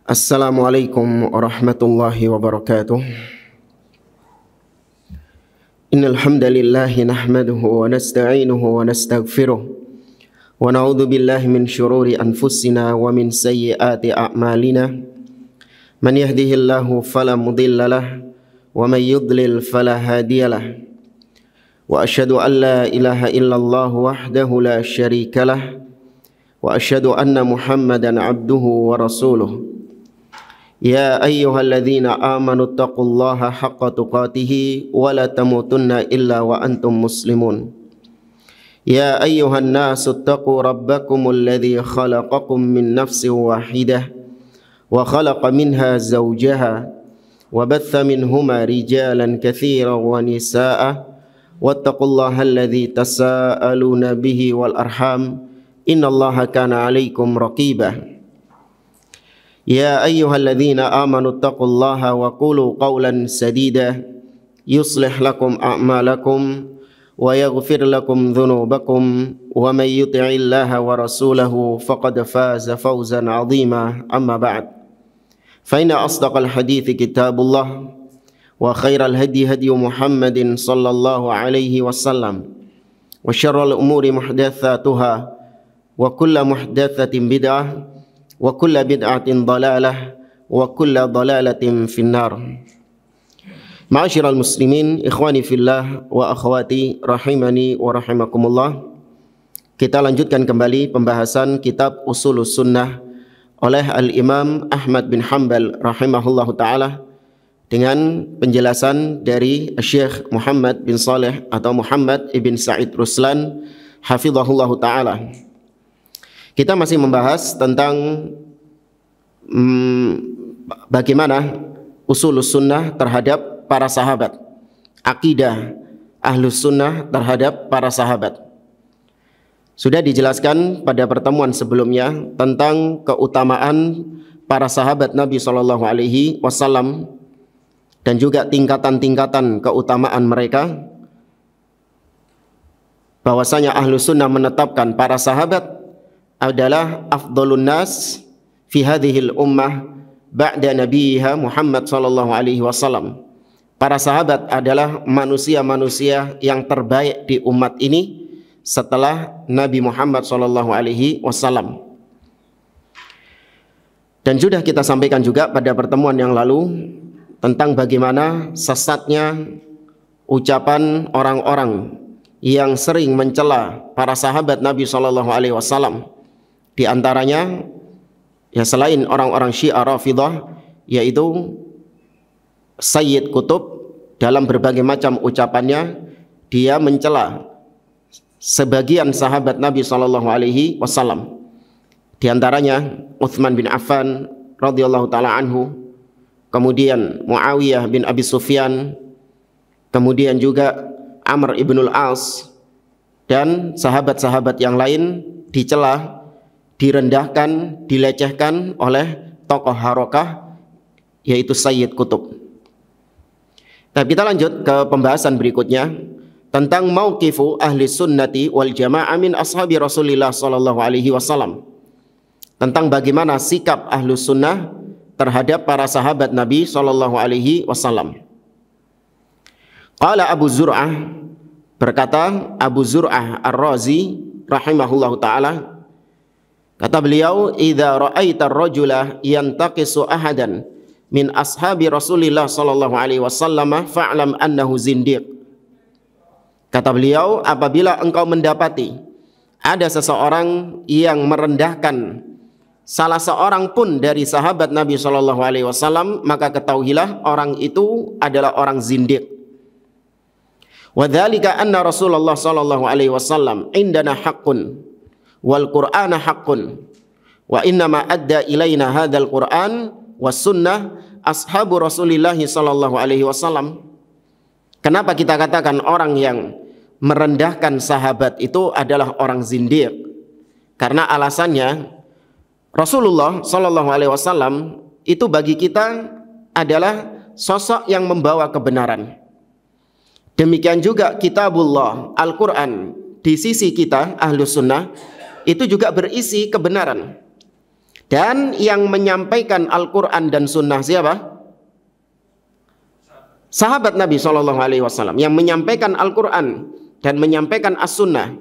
Assalamualaikum warahmatullahi wabarakatuh. Innal hamdalillah nahmaduhu wa nasta'inuhu wa nastaghfiruh wa na'udzu billahi min syururi anfusina wa min sayyiati a'malina. Man yahdihillahu fala mudhillalah wa may yudlil fala hadiyalah. Wa asyhadu an la ilaha illallah wahdahu la syarikalah wa asyhadu anna Muhammadan abduhu wa rasuluh. Ya ayyuhalladzina amanu taqullaha haqqa tuqatih wa la tamutunna illa wa antum muslimun. Ya ayyuhan nasu taqu rabbakumul ladzi khalaqakum min nafsin wahidah wa khalaqa minha zawjaha wa batha minhuma rijalan katsiran wa nisaa'a wattaqullaha alladzi tasaaluna bihi wal arham innallaha kana 'alaikum raqibah. Ya ayyuhalladzina amanu taqullaha wa qulu qawlan sadida yuslih lakum a'malakum wa yaghfir lakum dhunubakum wa may yuti'illaha wa rasulahu faqad faza fawzan 'azima amma ba'd. Fa inna asdaqal hadithi kitabullah wa khairal hadi hadi Muhammadin sallallahu alaihi wasallam wa syarrul umuri muhdatsatuha wa kullu muhdatsatin bid'ah wa kulla bid'atin dalalah wa kulla dalalatin finnar. Ma'asyiral muslimin, ikhwani fillah wa akhwati rahimani wa rahimakumullah. Kita lanjutkan kembali pembahasan kitab Ushulus Sunnah oleh Al-Imam Ahmad bin Hanbal rahimahullahu ta'ala dengan penjelasan dari Syekh Muhammad bin Saleh atau Muhammad ibn Sa'id Ruslan hafizahullahu ta'ala. Kita masih membahas tentang bagaimana usulus sunnah terhadap para sahabat, akidah ahlus sunnah terhadap para sahabat. Sudah dijelaskan pada pertemuan sebelumnya tentang keutamaan para sahabat Nabi SAW dan juga tingkatan-tingkatan keutamaan mereka. Bahwasanya ahlus sunnah menetapkan para sahabat adalah afdhalun nas fi hadhil ummah ba'da nabiyha Muhammad sallallahu alaihi wasallam. Para sahabat adalah manusia-manusia yang terbaik di umat ini setelah Nabi Muhammad sallallahu alaihi wasallam. Dan sudah kita sampaikan juga pada pertemuan yang lalu tentang bagaimana sesatnya ucapan orang-orang yang sering mencela para sahabat Nabi sallallahu alaihi wasallam. Di antaranya ya selain orang-orang Syiah Rafidhah yaitu Sayyid Qutb dalam berbagai macam ucapannya dia mencela sebagian sahabat Nabi sallallahu alaihi wasallam. Di antaranya Utsman bin Affan radhiyallahu taala anhu, kemudian Muawiyah bin Abi Sufyan, kemudian juga Amr ibnul As dan sahabat-sahabat yang lain dicela, direndahkan, dilecehkan oleh tokoh harokah yaitu Sayyid Qutb. Nah, kita lanjut ke pembahasan berikutnya tentang mauqifu ahli sunnati wal jamaah min ashabi Rasulillah sallallahu alaihi wasallam. Tentang bagaimana sikap ahlu sunnah terhadap para sahabat Nabi sallallahu alaihi wasallam. Qala Abu Zur'ah, berkata Abu Zur'ah Ar-Razi rahimahullahu taala, kata beliau, idza ra'aita ar-rajula yantaqisu ahadan min ashabi Rasulillah sallallahu alaihi wasallam fa'lam annahu zindiq. Kata beliau, apabila engkau mendapati ada seseorang yang merendahkan salah seorang pun dari sahabat Nabi sallallahu alaihi wasallam, maka ketahuilah orang itu adalah orang zindiq. Wa dzalika anna Rasulullah sallallahu alaihi wasallam indana haqqun wal Qur'ana haqqun wa innama adda ilaina hadzal Qur'an was sunnah ashabu Rasulillah sallallahu alaihi wasallam. Kenapa kita katakan orang yang merendahkan sahabat itu adalah orang zindiq? Karena alasannya Rasulullah sallallahu alaihi wasallam itu bagi kita adalah sosok yang membawa kebenaran. Demikian juga kitabullah, Al-Qur'an di sisi kita Ahlus Sunnah itu juga berisi kebenaran. Dan yang menyampaikan Al-Quran dan Sunnah siapa? Sahabat Nabi SAW yang menyampaikan Al-Quran dan menyampaikan As-Sunnah,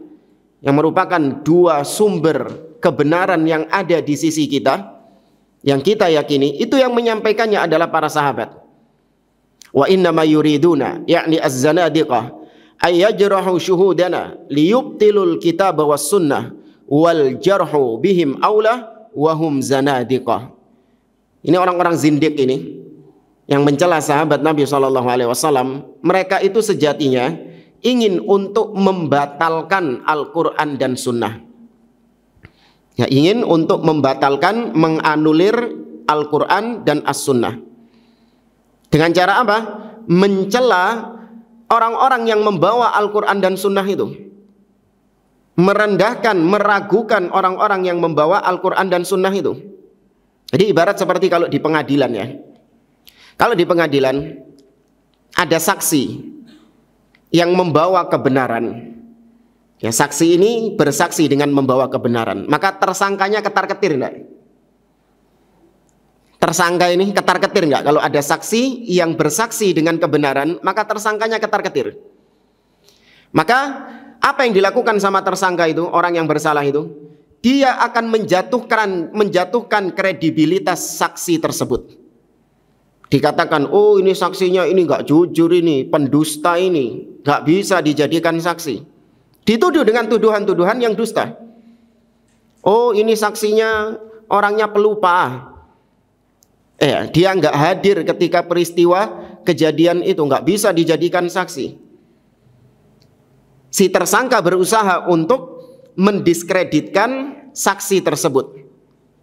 yang merupakan dua sumber kebenaran yang ada di sisi kita, yang kita yakini, itu yang menyampaikannya adalah para sahabat. Wa innama yuriduna, yakni az-zanadiqah, ayyajrahu syuhudana liyubtilul kitab was sunnah wal jarhu bihim aula wahum zanadiqah. Ini orang-orang zindik ini yang mencela sahabat Nabi SAW. Mereka itu sejatinya ingin untuk membatalkan Al-Quran dan Sunnah. Ya, ingin untuk membatalkan, menganulir Al-Quran dan As-Sunnah. Dengan cara apa? Mencela orang-orang yang membawa Al-Quran dan Sunnah itu. Merendahkan, meragukan orang-orang yang membawa Al-Quran dan Sunnah itu. Jadi ibarat seperti kalau di pengadilan ya. Kalau di pengadilan ada saksi yang membawa kebenaran. Ya, saksi ini bersaksi dengan membawa kebenaran. Maka tersangkanya ketar-ketir enggak? Tersangka ini ketar-ketir enggak? Kalau ada saksi yang bersaksi dengan kebenaran, maka tersangkanya ketar-ketir. Maka apa yang dilakukan sama tersangka itu, orang yang bersalah itu, dia akan menjatuhkan kredibilitas saksi tersebut. Dikatakan, oh ini saksinya ini nggak jujur, ini pendusta, ini nggak bisa dijadikan saksi. Dituduh dengan tuduhan-tuduhan yang dusta. Oh ini saksinya orangnya pelupa. Dia nggak hadir ketika peristiwa kejadian itu, nggak bisa dijadikan saksi. Si tersangka berusaha untuk mendiskreditkan saksi tersebut.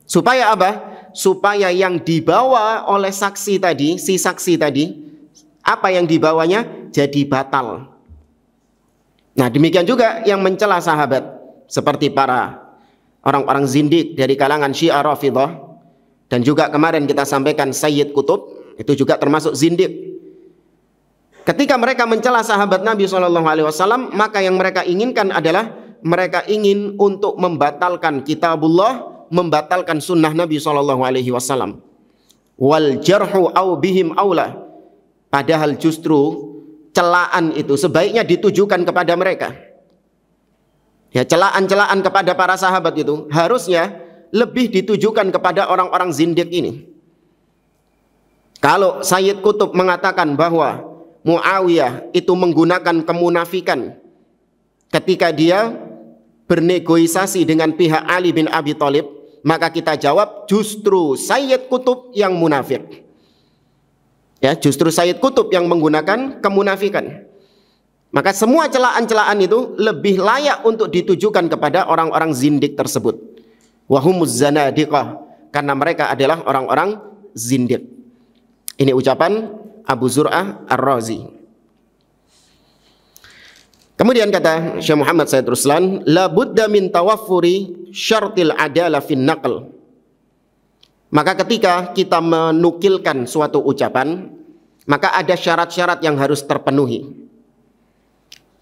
Supaya apa? Supaya yang dibawa oleh saksi tadi, si saksi tadi, apa yang dibawanya jadi batal. Nah demikian juga yang mencela sahabat, seperti para orang-orang zindik dari kalangan Syiah Rafidhah, dan juga kemarin kita sampaikan Sayyid Qutb, itu juga termasuk zindik. Ketika mereka mencela sahabat Nabi SAW, maka yang mereka inginkan adalah mereka ingin untuk membatalkan kitabullah, membatalkan sunnah Nabi SAW. Wal jarhu au bihim aula. Padahal justru celaan itu sebaiknya ditujukan kepada mereka. Ya, celaan-celaan kepada para sahabat itu harusnya lebih ditujukan kepada orang-orang zindik ini. Kalau Sayyid Qutb mengatakan bahwa Muawiyah itu menggunakan kemunafikan ketika dia bernegosiasi dengan pihak Ali bin Abi Thalib, maka kita jawab justru Sayyid Qutb yang munafik. Ya, justru Sayyid Qutb yang menggunakan kemunafikan. Maka semua celaan-celaan itu lebih layak untuk ditujukan kepada orang-orang zindik tersebut. Wahumuz zanadiqah, karena mereka adalah orang-orang zindik. Ini ucapan Abu Zur'ah Ar-Razi. Kemudian kata Syekh Muhammad Said Ruslan, la budda min tawaffuri syartil adalah fin naql. Maka ketika kita menukilkan suatu ucapan, maka ada syarat-syarat yang harus terpenuhi.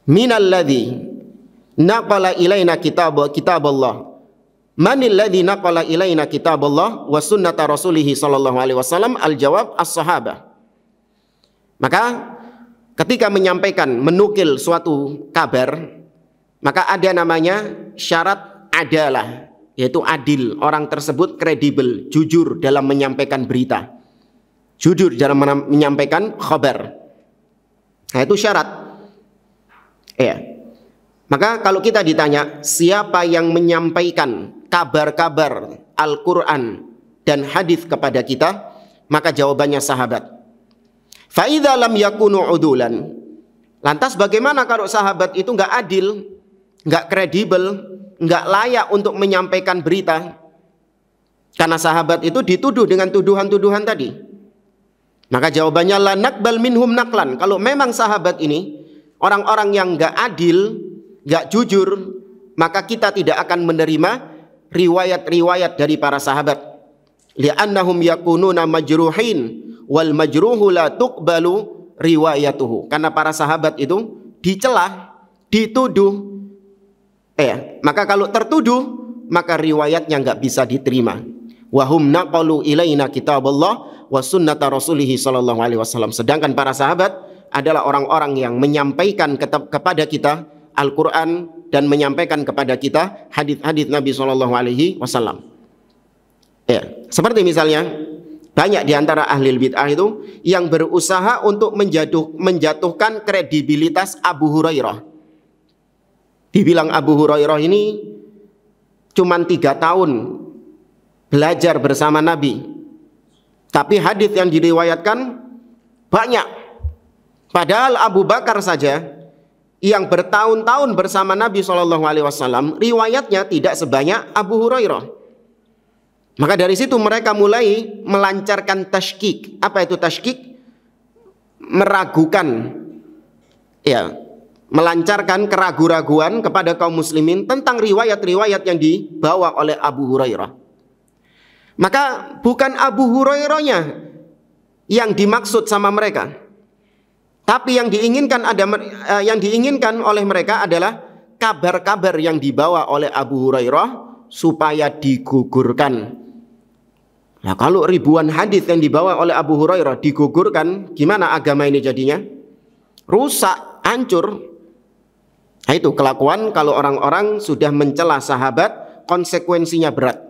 Minalladzi naqala ilaina kitaballah. Manilladzi naqala ilaina kitaballah wa sunnata rasulih sallallahu alaihi wasallam? Al-jawab as-sahabah. Maka ketika menyampaikan, menukil suatu kabar, maka ada namanya syarat adalah, yaitu adil. Orang tersebut kredibel, jujur dalam menyampaikan berita, jujur dalam menyampaikan khabar. Nah itu syarat. Ya. Maka kalau kita ditanya siapa yang menyampaikan kabar-kabar Al-Quran dan hadis kepada kita, maka jawabannya sahabat. Fa idza lam yakunu udulan. Lantas bagaimana kalau sahabat itu nggak adil, nggak kredibel, nggak layak untuk menyampaikan berita? Karena sahabat itu dituduh dengan tuduhan-tuduhan tadi. Maka jawabannya la naqbal minhum naqlan. Kalau memang sahabat ini orang-orang yang nggak adil, nggak jujur, maka kita tidak akan menerima riwayat-riwayat dari para sahabat. Li'annahum yakununa majruhin wal majruhu la tuqbalu riwayatuhu. Karena para sahabat itu dicela, dituduh. Maka kalau tertuduh, maka riwayatnya nggak bisa diterima. wa hum naqalu ilaina kitaballah wa sunnata rasulih sallallahu alaihi wasallam. Sedangkan para sahabat adalah orang-orang yang menyampaikan kepada kita Al-Quran dan menyampaikan kepada kita hadis-hadis Nabi sallallahu alaihi wasallam. Ya, seperti misalnya banyak di antara ahli bid'ah itu yang berusaha untuk menjatuhkan kredibilitas Abu Hurairah. Dibilang Abu Hurairah ini cuman 3 tahun belajar bersama Nabi, tapi hadis yang diriwayatkan banyak. Padahal Abu Bakar saja yang bertahun-tahun bersama Nabi SAW, riwayatnya tidak sebanyak Abu Hurairah. Maka dari situ mereka mulai melancarkan tashkik. Apa itu tashkik? Meragukan, ya, melancarkan keraguan-raguan kepada kaum muslimin tentang riwayat-riwayat yang dibawa oleh Abu Hurairah. Maka bukan Abu Hurairahnya yang dimaksud sama mereka, tapi yang diinginkan oleh mereka adalah kabar-kabar yang dibawa oleh Abu Hurairah supaya digugurkan. Nah, kalau ribuan hadis yang dibawa oleh Abu Hurairah digugurkan, gimana agama ini jadinya? Rusak, hancur. Nah, itu kelakuan kalau orang-orang sudah mencela sahabat, konsekuensinya berat.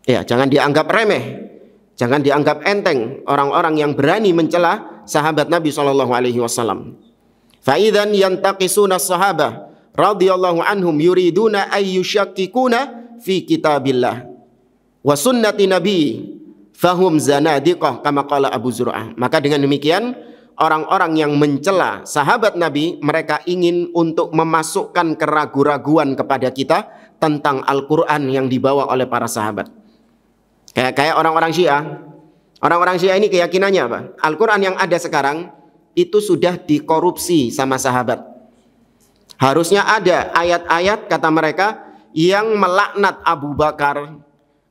Ya, jangan dianggap remeh, jangan dianggap enteng orang-orang yang berani mencela sahabat Nabi SAW. Faidan yantaqisuna sahabah radhiyallahu anhum yuriduna ayyushakkikuna fi kitabillah wa sunnati nabi fahum zanadiqah kama qala Abu Zur'ah. Maka dengan demikian orang-orang yang mencela sahabat Nabi, mereka ingin untuk memasukkan keraguan-raguan kepada kita tentang Al-Quran yang dibawa oleh para sahabat. Kayak orang-orang Syiah. Orang-orang Syiah ini keyakinannya apa? Al-Quran yang ada sekarang itu sudah dikorupsi sama sahabat. Harusnya ada ayat-ayat, kata mereka, yang melaknat Abu Bakar,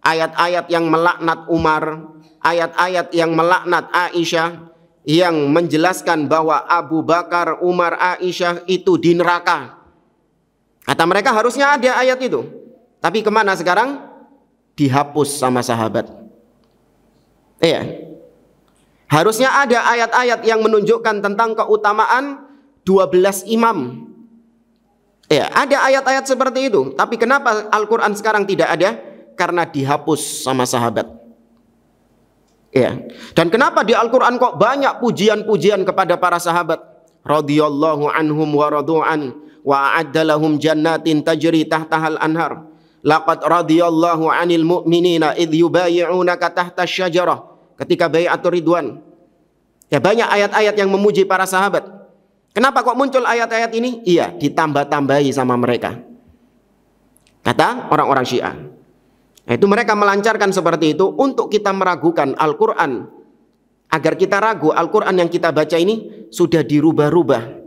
ayat-ayat yang melaknat Umar, ayat-ayat yang melaknat Aisyah, yang menjelaskan bahwa Abu Bakar, Umar, Aisyah itu di neraka. Kata mereka harusnya ada ayat itu. Tapi kemana sekarang? Dihapus sama sahabat. Iya. Harusnya ada ayat-ayat yang menunjukkan tentang keutamaan 12 imam. Ya, ada ayat-ayat seperti itu. Tapi kenapa Al-Quran sekarang tidak ada? Karena dihapus sama sahabat. Ya. Dan kenapa di Al-Quran kok banyak pujian-pujian kepada para sahabat? Radhiyallahu anhum wa radu'an wa a'adda lahum jannatin tajri tahtahal anhar. Laqad radhiyallahu 'anil mu'minina idh yubayyi'unaka tahta syajarah. Ketika bai'atul ridwan. Ya, banyak ayat-ayat yang memuji para sahabat. Kenapa kok muncul ayat-ayat ini? Iya, ditambah-tambahi sama mereka. Kata orang-orang Syiah. Nah, itu mereka melancarkan seperti itu untuk kita meragukan Al-Quran. Agar kita ragu Al-Quran yang kita baca ini sudah dirubah-rubah.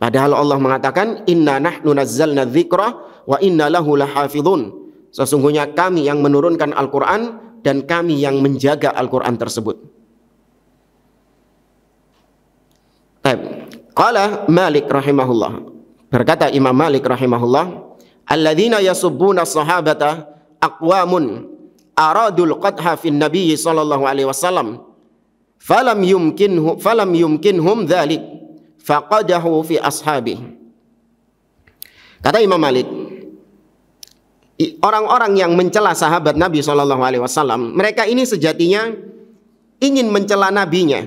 Padahal Allah mengatakan, Inna nahnu nazzalna dzikra wa inna lahu lahafidhun. Sesungguhnya kami yang menurunkan Al-Quran dan kami yang menjaga Al-Quran tersebut. Qala Malik rahimahullah. Berkata Imam Malik rahimahullah, alladzina yasubbuna sahabata aqwamun aradul qadha fin nabiy sallallahu alaihi wasallam falam yumkinhum dzalik faqadahu fi ashabi. Kata Imam Malik, orang-orang yang mencela sahabat Nabi SAW, mereka ini sejatinya ingin mencela nabinya,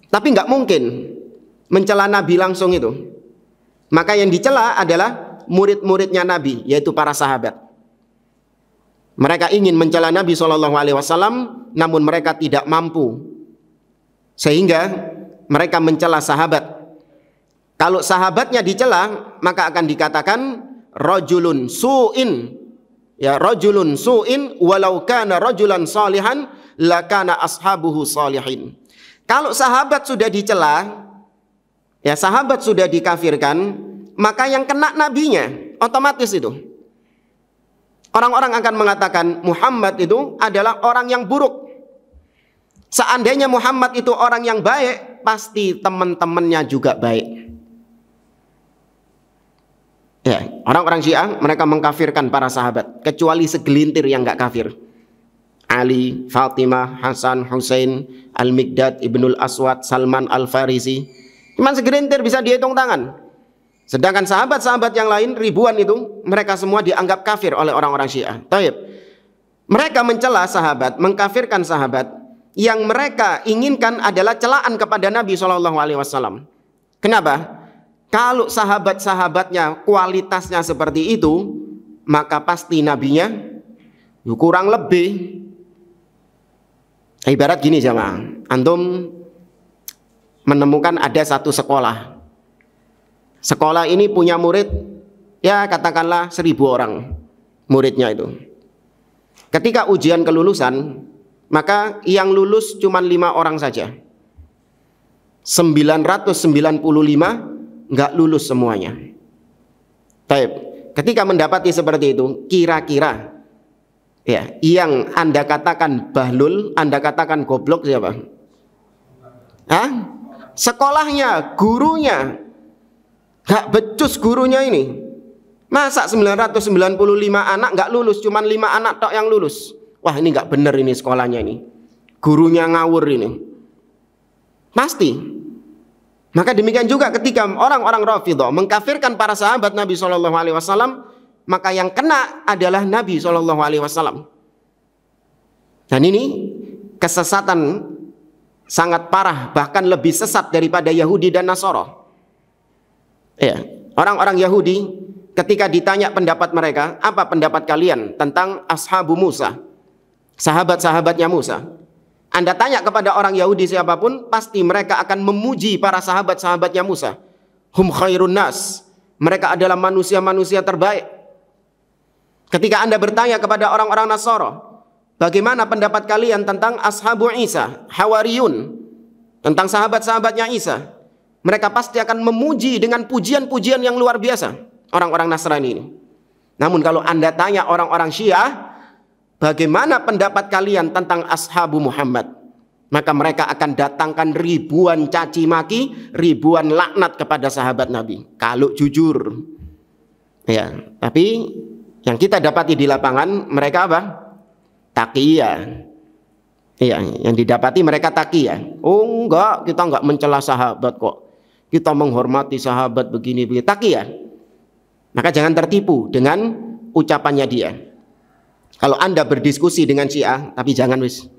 tapi nggak mungkin mencela Nabi langsung itu. Maka yang dicela adalah murid-muridnya Nabi, yaitu para sahabat. Mereka ingin mencela Nabi SAW, namun mereka tidak mampu, sehingga mereka mencela sahabat. Kalau sahabatnya dicela, maka akan dikatakan rajulun su'in. Ya, rajulun su'in walau kana rajulan salihan lakana ashabuhu salihin. Kalau sahabat sudah dicela, ya sahabat sudah dikafirkan, maka yang kena nabinya otomatis itu. Orang-orang akan mengatakan Muhammad itu adalah orang yang buruk. Seandainya Muhammad itu orang yang baik, pasti teman-temannya juga baik. Ya, orang-orang Syiah mereka mengkafirkan para sahabat kecuali segelintir yang nggak kafir. Ali, Fatimah, Hasan, Husain, Al-Miqdad, Ibnul Aswad, Salman Al-Farisi. Cuma segelintir bisa dihitung tangan. Sedangkan sahabat-sahabat yang lain ribuan itu mereka semua dianggap kafir oleh orang-orang Syiah. Taib. Mereka mencela sahabat, mengkafirkan sahabat yang mereka inginkan adalah celaan kepada Nabi SAW. Kenapa? Kalau sahabat-sahabatnya kualitasnya seperti itu, maka pasti nabinya kurang lebih. Ibarat gini jamaah, antum menemukan ada satu sekolah. Sekolah ini punya murid, ya katakanlah 1000 orang muridnya itu. Ketika ujian kelulusan, maka yang lulus cuma 5 orang saja. 995 nggak lulus semuanya. Taib. Ketika mendapati seperti itu, kira-kira ya, yang Anda katakan bahlul, Anda katakan goblok siapa? Hah? Sekolahnya, gurunya. Gak becus gurunya ini. Masa 995 anak nggak lulus, cuman 5 anak tok yang lulus. Wah, ini nggak bener ini sekolahnya ini. Gurunya ngawur ini. Pasti. Maka demikian juga ketika orang-orang Rafidhah mengkafirkan para sahabat Nabi SAW, maka yang kena adalah Nabi SAW. Dan ini kesesatan sangat parah, bahkan lebih sesat daripada Yahudi dan Nasara. Ya, orang-orang Yahudi ketika ditanya pendapat mereka, apa pendapat kalian tentang ashabu Musa, sahabat-sahabatnya Musa? Anda tanya kepada orang Yahudi siapapun, pasti mereka akan memuji para sahabat-sahabatnya Musa. Hum khairun nas. Mereka adalah manusia-manusia terbaik. Ketika Anda bertanya kepada orang-orang Nasara, bagaimana pendapat kalian tentang ashabu Isa, Hawariyun, tentang sahabat-sahabatnya Isa? Mereka pasti akan memuji dengan pujian-pujian yang luar biasa, orang-orang Nasrani ini. Namun kalau Anda tanya orang-orang Syiah, bagaimana pendapat kalian tentang ashabu Muhammad? Maka mereka akan datangkan ribuan caci maki, ribuan laknat kepada sahabat Nabi. Kalau jujur. Ya, tapi yang kita dapati di lapangan mereka apa? Taqiyah. Ya, yang didapati mereka taqiyah. Oh enggak, kita enggak mencela sahabat kok. Kita menghormati sahabat begini-begini. Taqiyah. Maka jangan tertipu dengan ucapannya dia. Kalau Anda berdiskusi dengan Syiah, tapi jangan wis.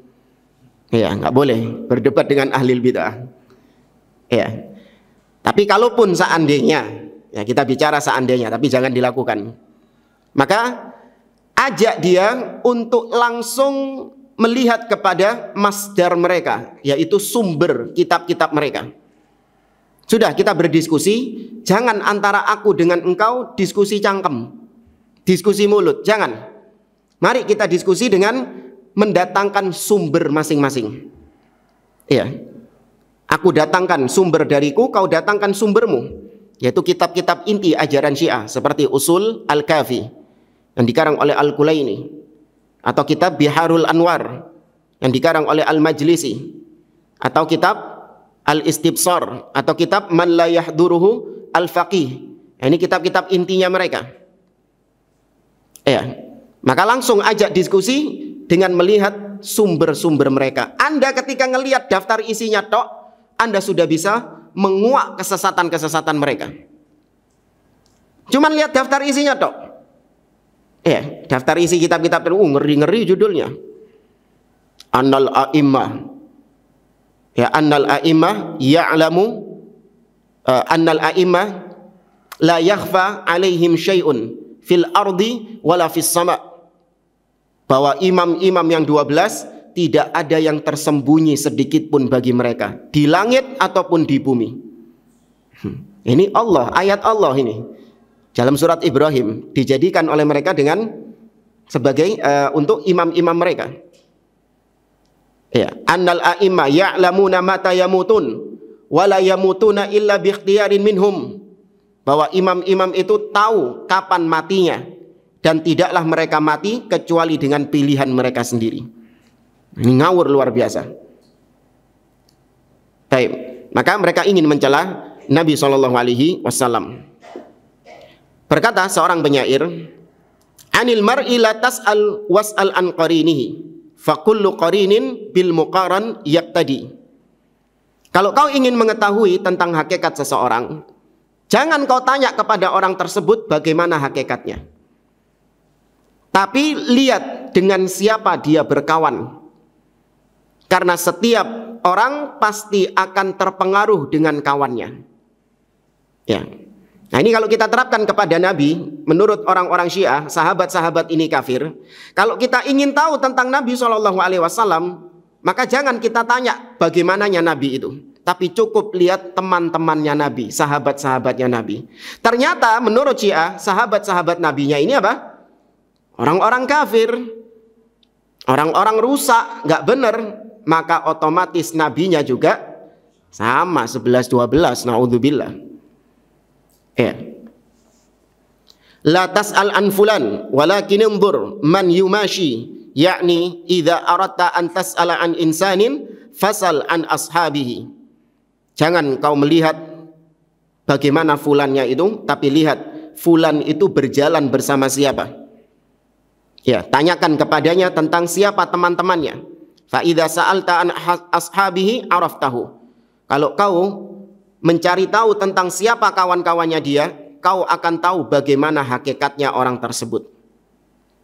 Ya, nggak boleh berdebat dengan ahli bid'ah. Ya. Tapi kalaupun seandainya, ya kita bicara seandainya, tapi jangan dilakukan. Maka ajak dia untuk langsung melihat kepada masdar mereka, yaitu sumber kitab-kitab mereka. Sudah kita berdiskusi, jangan antara aku dengan engkau diskusi cangkem, diskusi mulut, jangan. Mari kita diskusi dengan mendatangkan sumber masing-masing. Iya. Aku datangkan sumber dariku, kau datangkan sumbermu. Yaitu kitab-kitab inti ajaran Syiah seperti Usul Al-Kafi yang dikarang oleh Al-Kulaini, atau kitab Biharul Anwar yang dikarang oleh Al-Majlisi, atau kitab Al-Istibsar, atau kitab Man La Yahduruhu Al-Faqih. Ini kitab-kitab intinya mereka. Iya. Maka langsung ajak diskusi dengan melihat sumber-sumber mereka. Anda ketika ngelihat daftar isinya tok, Anda sudah bisa menguak kesesatan-kesesatan mereka. Cuman lihat daftar isinya tok. Ya, daftar isi kitab-kitab itu ngeri-ngeri judulnya. Annal a'immah. Ya, annal a'immah ya'lamu annal a'immah la yakhfa 'alaihim syai'un fil ardi wala fis sama'. Bahwa imam-imam yang 12 tidak ada yang tersembunyi sedikit pun bagi mereka, di langit ataupun di bumi. Ini Allah, ayat Allah ini dalam surat Ibrahim dijadikan oleh mereka dengan sebagai untuk imam-imam mereka. Ya, annal a'imma ya'lamuna mata yamutun wa la yamutuna illa bi ikhtiyarin minhum. Bahwa imam-imam itu tahu kapan matinya, dan tidaklah mereka mati kecuali dengan pilihan mereka sendiri. Ini ngawur luar biasa. Baik. Maka mereka ingin mencela Nabi SAW. Berkata seorang penyair, "Anil mar'i la tas'al was'al an qarinihi, fa kullu qarinin bil muqaran yaqtadi." Kalau kau ingin mengetahui tentang hakikat seseorang, jangan kau tanya kepada orang tersebut bagaimana hakikatnya, tapi lihat dengan siapa dia berkawan. Karena setiap orang pasti akan terpengaruh dengan kawannya. Ya. Nah, ini kalau kita terapkan kepada Nabi, menurut orang-orang Syiah, sahabat-sahabat ini kafir. Kalau kita ingin tahu tentang Nabi SAW, maka jangan kita tanya bagaimananya Nabi itu, tapi cukup lihat teman-temannya Nabi, sahabat-sahabatnya Nabi. Ternyata menurut Syiah, sahabat-sahabat Nabinya ini apa? Orang-orang kafir, orang-orang rusak, nggak benar. Maka otomatis nabinya juga sama 11-12, naudzubillah. Ya. La tas'al an fulan walakin unzur man yumashi, yakni idza aradta an tas'ala an insanin fasal an ashabihi. Jangan kau melihat bagaimana fulannya itu, tapi lihat fulan itu berjalan bersama siapa. Ya, tanyakan kepadanya tentang siapa teman-temannya. Fa idza sa'alta an ashabihi araftahu. Kalau kau mencari tahu tentang siapa kawan-kawannya dia, kau akan tahu bagaimana hakikatnya orang tersebut.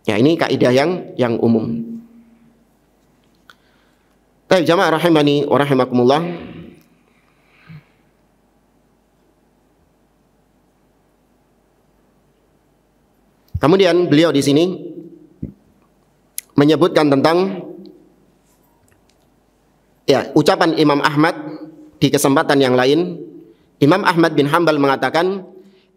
Ya, ini kaidah yang umum. Baik jamaah rahimani wa rahimakumullah. Kemudian beliau di sini menyebutkan tentang ucapan Imam Ahmad di kesempatan yang lain. Imam Ahmad bin Hanbal mengatakan,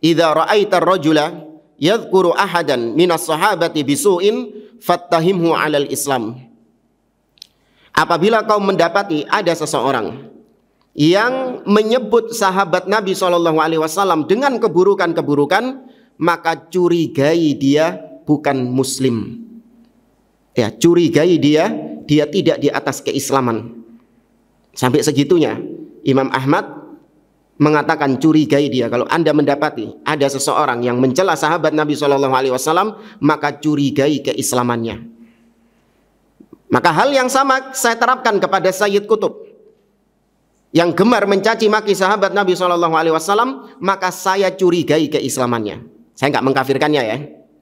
"Idza ra'aita ar-rajula yadhkuru ahadan minas sahabati bisu'in fattahimhu 'alal Islam." Apabila kau mendapati ada seseorang yang menyebut sahabat Nabi SAW dengan keburukan-keburukan, maka curigai dia bukan muslim. Ya, curigai dia tidak di atas keislaman. Sampai segitunya Imam Ahmad mengatakan curigai dia. Kalau Anda mendapati ada seseorang yang mencela sahabat Nabi SAW, maka curigai keislamannya. Maka hal yang sama saya terapkan kepada Sayyid Qutb yang gemar mencaci maki sahabat Nabi SAW, maka saya curigai keislamannya. Saya nggak mengkafirkannya ya,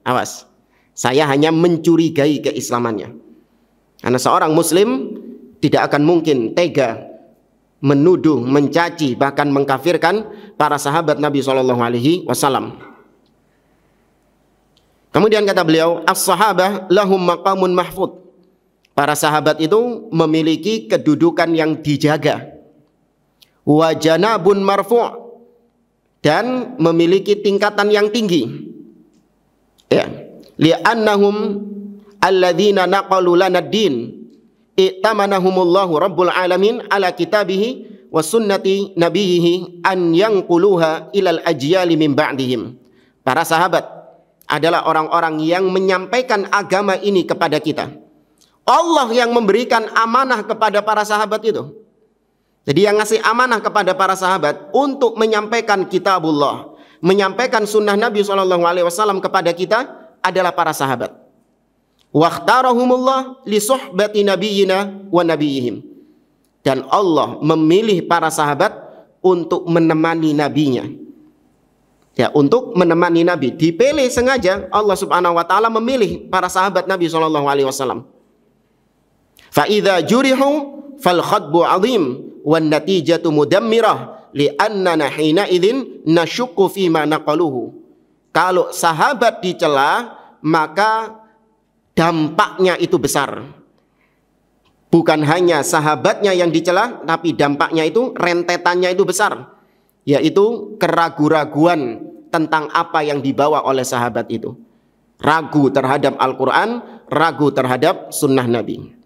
awas. Saya hanya mencurigai keislamannya. Karena seorang muslim tidak akan mungkin tega menuduh, mencaci, bahkan mengkafirkan para sahabat Nabi SAW. Kemudian kata beliau, as-sahabah lahum maqamun mahfud. Para sahabat itu memiliki kedudukan yang dijaga. Wa janabun marfu', dan memiliki tingkatan yang tinggi. Ya, li'annahum alladzina naqalu lana ad-din i'tamanahumullahu rabbul alamin ala kitabihi wa sunnati nabiyihi an yanquluha ilal ajyali min ba'dihim. Para sahabat adalah orang-orang yang menyampaikan agama ini kepada kita. Allah yang memberikan amanah kepada para sahabat itu. Jadi yang ngasih amanah kepada para sahabat untuk menyampaikan kitabullah, menyampaikan sunnah Nabi SAW kepada kita adalah para sahabat. Wakhtarahumullah li suhbati nabiyyina wa nabiyihim. Dan Allah memilih para sahabat untuk menemani nabinya. Ya, untuk menemani nabi. Dipilih sengaja Allah Subhanahu wa taala memilih para sahabat Nabi SAW. Fa idza jurihu fal khadbu 'azim wan natijatu mudammirah li annana hina idzin nasyukku fima naqaluhu. Kalau sahabat dicela, maka dampaknya itu besar. Bukan hanya sahabatnya yang dicela, tapi dampaknya itu, rentetannya itu besar. Yaitu keraguan-raguan tentang apa yang dibawa oleh sahabat itu. Ragu terhadap Al-Quran, ragu terhadap sunnah Nabi.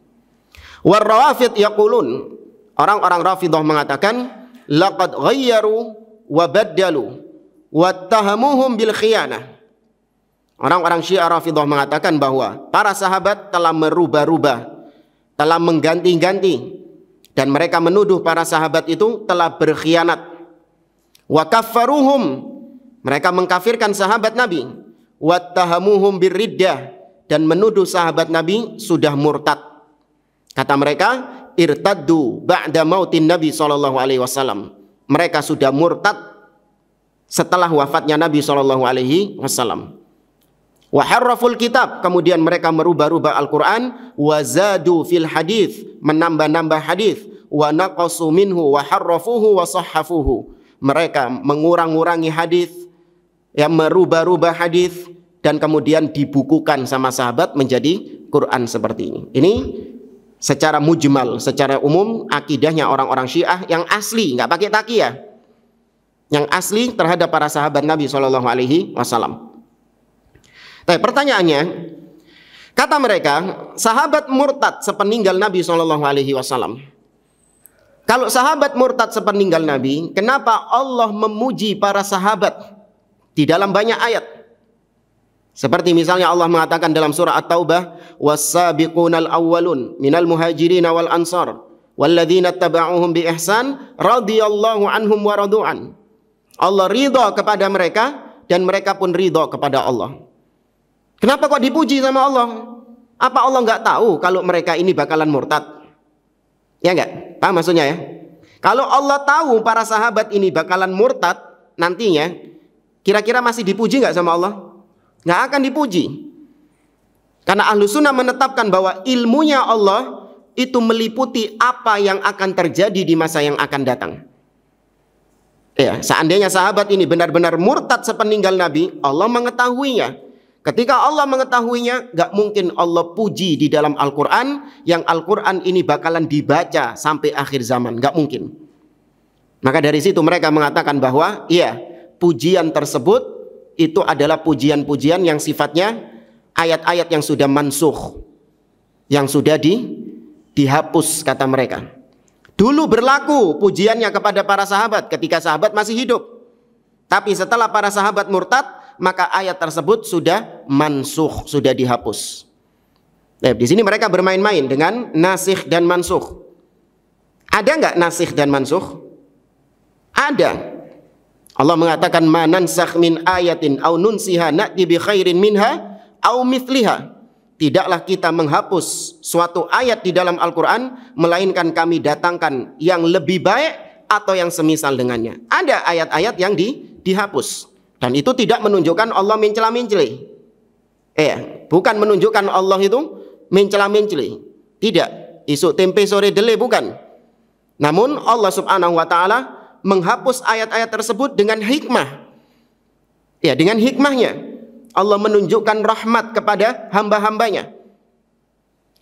War-rawafid yaqulun, orang-orang Rafidah mengatakan, laqad ghayyaru wa baddalu wattahamuhum bil khiyanah. Orang-orang Syiah Rafidah mengatakan bahwa para sahabat telah merubah-rubah, telah mengganti-ganti, dan mereka menuduh para sahabat itu telah berkhianat. Wa kaffaruhum Mereka mengkafirkan sahabat Nabi. Wattahamuhum birriddah, dan menuduh sahabat Nabi sudah murtad. Kata mereka, irtaddu ba'da mautin Nabi SAW. Mereka sudah murtad setelah wafatnya Nabi SAW. Wa harraful kitab, kemudian mereka merubah-rubah Al-Quran. Wa zadu fil hadith, menambah-nambah hadith. Wa naqasu minhu wa harrafuhu wa sahhafuhu. Mereka mengurang-urangi hadith, yang merubah-rubah hadith, dan kemudian dibukukan sama sahabat menjadi Quran seperti ini. Ini secara mujmal, secara umum akidahnya orang-orang Syiah yang asli, nggak pakai taqiyah, yang asli terhadap para sahabat Nabi SAW. Tapi pertanyaannya, kata mereka, sahabat murtad sepeninggal Nabi SAW. Kalau sahabat murtad sepeninggal Nabi, kenapa Allah memuji para sahabat di dalam banyak ayat? Seperti misalnya Allah mengatakan dalam surah At-Taubah, was-sabiqunal awwalun minal muhajirin wal ansar walladzina tabauhum bi ihsan radhiyallahu anhum wa radu'an. Allah ridha kepada mereka dan mereka pun ridha kepada Allah. Kenapa kok dipuji sama Allah? Apa Allah nggak tahu kalau mereka ini bakalan murtad? Ya nggak? Paham maksudnya ya? Kalau Allah tahu para sahabat ini bakalan murtad nantinya, kira-kira masih dipuji nggak sama Allah? Nggak akan dipuji. Karena Ahlus Sunnah menetapkan bahwa ilmunya Allah itu meliputi apa yang akan terjadi di masa yang akan datang. Ya, seandainya sahabat ini benar-benar murtad sepeninggal Nabi, Allah mengetahuinya. Ketika Allah mengetahuinya, nggak mungkin Allah puji di dalam Al-Quran yang Al-Quran ini bakalan dibaca sampai akhir zaman. Nggak mungkin. Maka dari situ mereka mengatakan bahwa iya, pujian tersebut itu adalah pujian-pujian yang sifatnya ayat-ayat yang sudah mansukh, yang sudah dihapus, kata mereka. Dulu berlaku pujiannya kepada para sahabat ketika sahabat masih hidup. Tapi setelah para sahabat murtad, maka ayat tersebut sudah mansukh, sudah dihapus. Nah, di sini mereka bermain-main dengan nasikh dan mansukh. Ada nggak nasikh dan mansukh? Ada. Allah mengatakan ma nansakh min ayatin aw nunsiha na'ti bi khairin minha aw mithliha. Tidaklah kita menghapus suatu ayat di dalam Al-Quran, melainkan kami datangkan yang lebih baik atau yang semisal dengannya. Ada ayat-ayat yang dihapus. Dan itu tidak menunjukkan Allah mencela-menceli. Bukan menunjukkan Allah itu mencela-menceli. Tidak. Isuk tempe sore dele, bukan. Namun Allah subhanahu wa ta'ala menghapus ayat-ayat tersebut dengan hikmah. Ya, dengan hikmahnya. Allah menunjukkan rahmat kepada hamba-hambanya.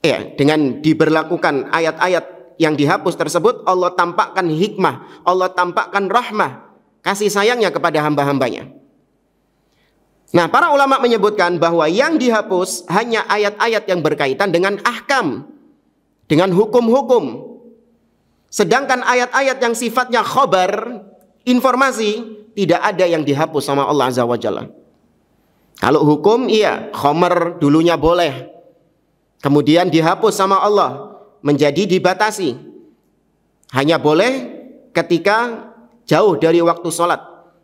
Ya, dengan diberlakukan ayat-ayat yang dihapus tersebut, Allah tampakkan hikmah, Allah tampakkan rahmah, kasih sayangnya kepada hamba-hambanya. Nah, para ulama menyebutkan bahwa yang dihapus hanya ayat-ayat yang berkaitan dengan ahkam, dengan hukum-hukum. Sedangkan ayat-ayat yang sifatnya khobar, informasi, tidak ada yang dihapus sama Allah Azza wa Jalla. Kalau hukum, iya, khomer dulunya boleh. Kemudian dihapus sama Allah, menjadi dibatasi. Hanya boleh ketika jauh dari waktu sholat.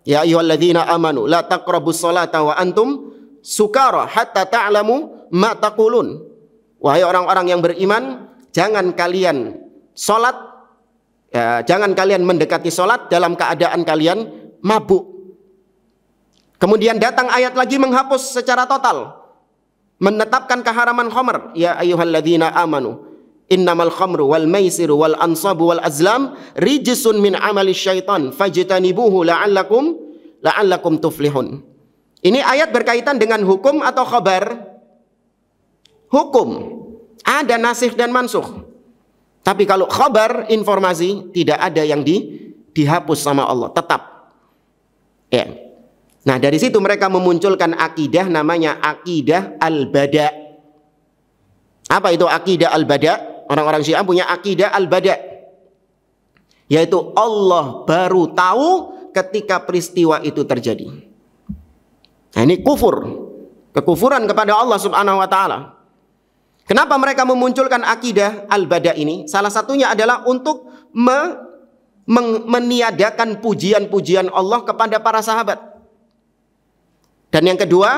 Ya ayyuhalladzina amanu la taqrabus sholata wa antum sukara hatta ta'lamu ma taqulun. Wahai orang-orang yang beriman, jangan kalian sholat, ya, jangan kalian mendekati sholat dalam keadaan kalian mabuk. Kemudian datang ayat lagi menghapus secara total, menetapkan keharaman khamr. Ya ayyuhalladzina amanu innamal khamru wal maisiru wal ansabu wal azlam rijsun min amali syaitan fajtanibuhu la'allakum tuflihun. Ini ayat berkaitan dengan hukum atau khabar? Hukum. Ada nasikh dan mansukh. Tapi kalau khabar, informasi, tidak ada yang dihapus sama Allah, tetap. Ya. Nah, dari situ mereka memunculkan akidah namanya akidah al-bada. Apa itu akidah al-bada? Orang-orang Syiah punya akidah al-bada, yaitu Allah baru tahu ketika peristiwa itu terjadi. Nah, ini kufur, kekufuran kepada Allah subhanahu wa ta'ala. Kenapa mereka memunculkan akidah al-bada ini? Salah satunya adalah untuk meniadakan pujian-pujian Allah kepada para sahabat. Dan yang kedua,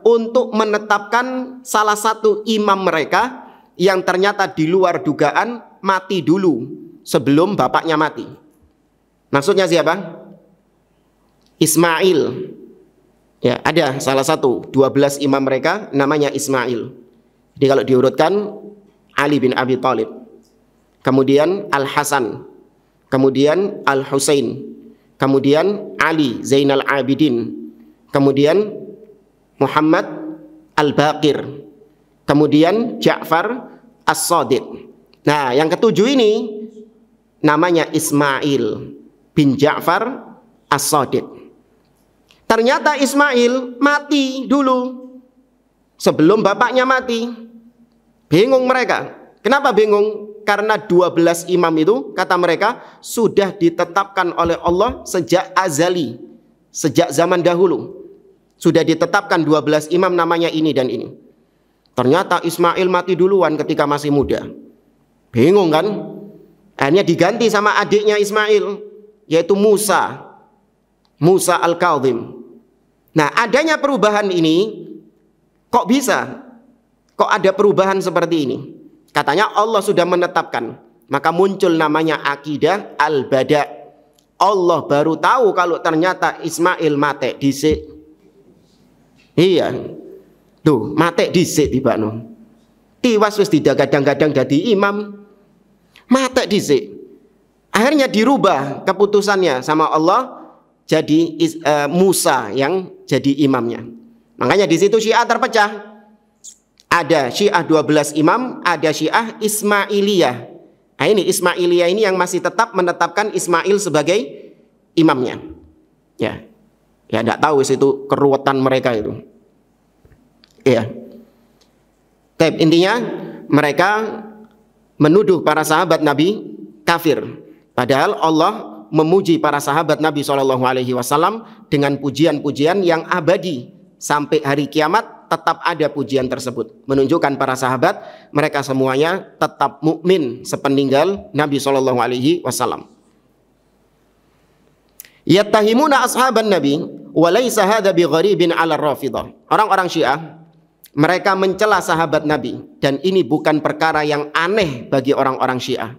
untuk menetapkan salah satu imam mereka yang ternyata di luar dugaan mati dulu sebelum bapaknya mati. Maksudnya siapa? Ismail. Ya, ada salah satu 12 imam mereka namanya Ismail. Jadi kalau diurutkan, Ali bin Abi Thalib, kemudian Al-Hasan, kemudian Al-Husain, kemudian Ali Zainal Abidin, kemudian Muhammad Al-Baqir, kemudian Ja'far As-Shadiq. Nah, yang ketujuh ini namanya Ismail bin Ja'far As-Shadiq. Ternyata Ismail mati dulu sebelum bapaknya mati. Bingung mereka. Kenapa bingung? Karena 12 imam itu, kata mereka, sudah ditetapkan oleh Allah sejak azali, sejak zaman dahulu. Sudah ditetapkan 12 imam namanya ini dan ini. Ternyata Ismail mati duluan ketika masih muda. Bingung kan? Akhirnya diganti sama adiknya Ismail, yaitu Musa Al-Kadhim. Nah, adanya perubahan ini, kok bisa? Kok ada perubahan seperti ini? Katanya Allah sudah menetapkan. Maka muncul namanya akidah al-bada. Allah baru tahu kalau ternyata Ismail mati dhisik. Iya. Tuh, mati dhisik tibakno. Tiwas wis digadang-gadang dadi imam. Mati dhisik. Akhirnya dirubah keputusannya sama Allah, jadi Musa yang jadi imamnya. Makanya di situ Syiah terpecah. Ada Syiah 12 imam, ada Syiah Ismailiyah. Nah, ini Ismailiyah ini yang masih tetap menetapkan Ismail sebagai imamnya. Ya. Ya enggak tahu itu keruwetan mereka itu. Iya. Tapi intinya mereka menuduh para sahabat Nabi kafir. Padahal Allah memuji para sahabat Nabi SAW dengan pujian-pujian yang abadi sampai hari kiamat. Tetap ada pujian tersebut, menunjukkan para sahabat mereka semuanya tetap mukmin sepeninggal Nabi SAW. Yattahimuna ashaban Nabi wa laisa hadza bigharibin 'ala Rafidhah. Orang-orang Syiah mereka mencela sahabat Nabi dan ini bukan perkara yang aneh bagi orang-orang Syiah.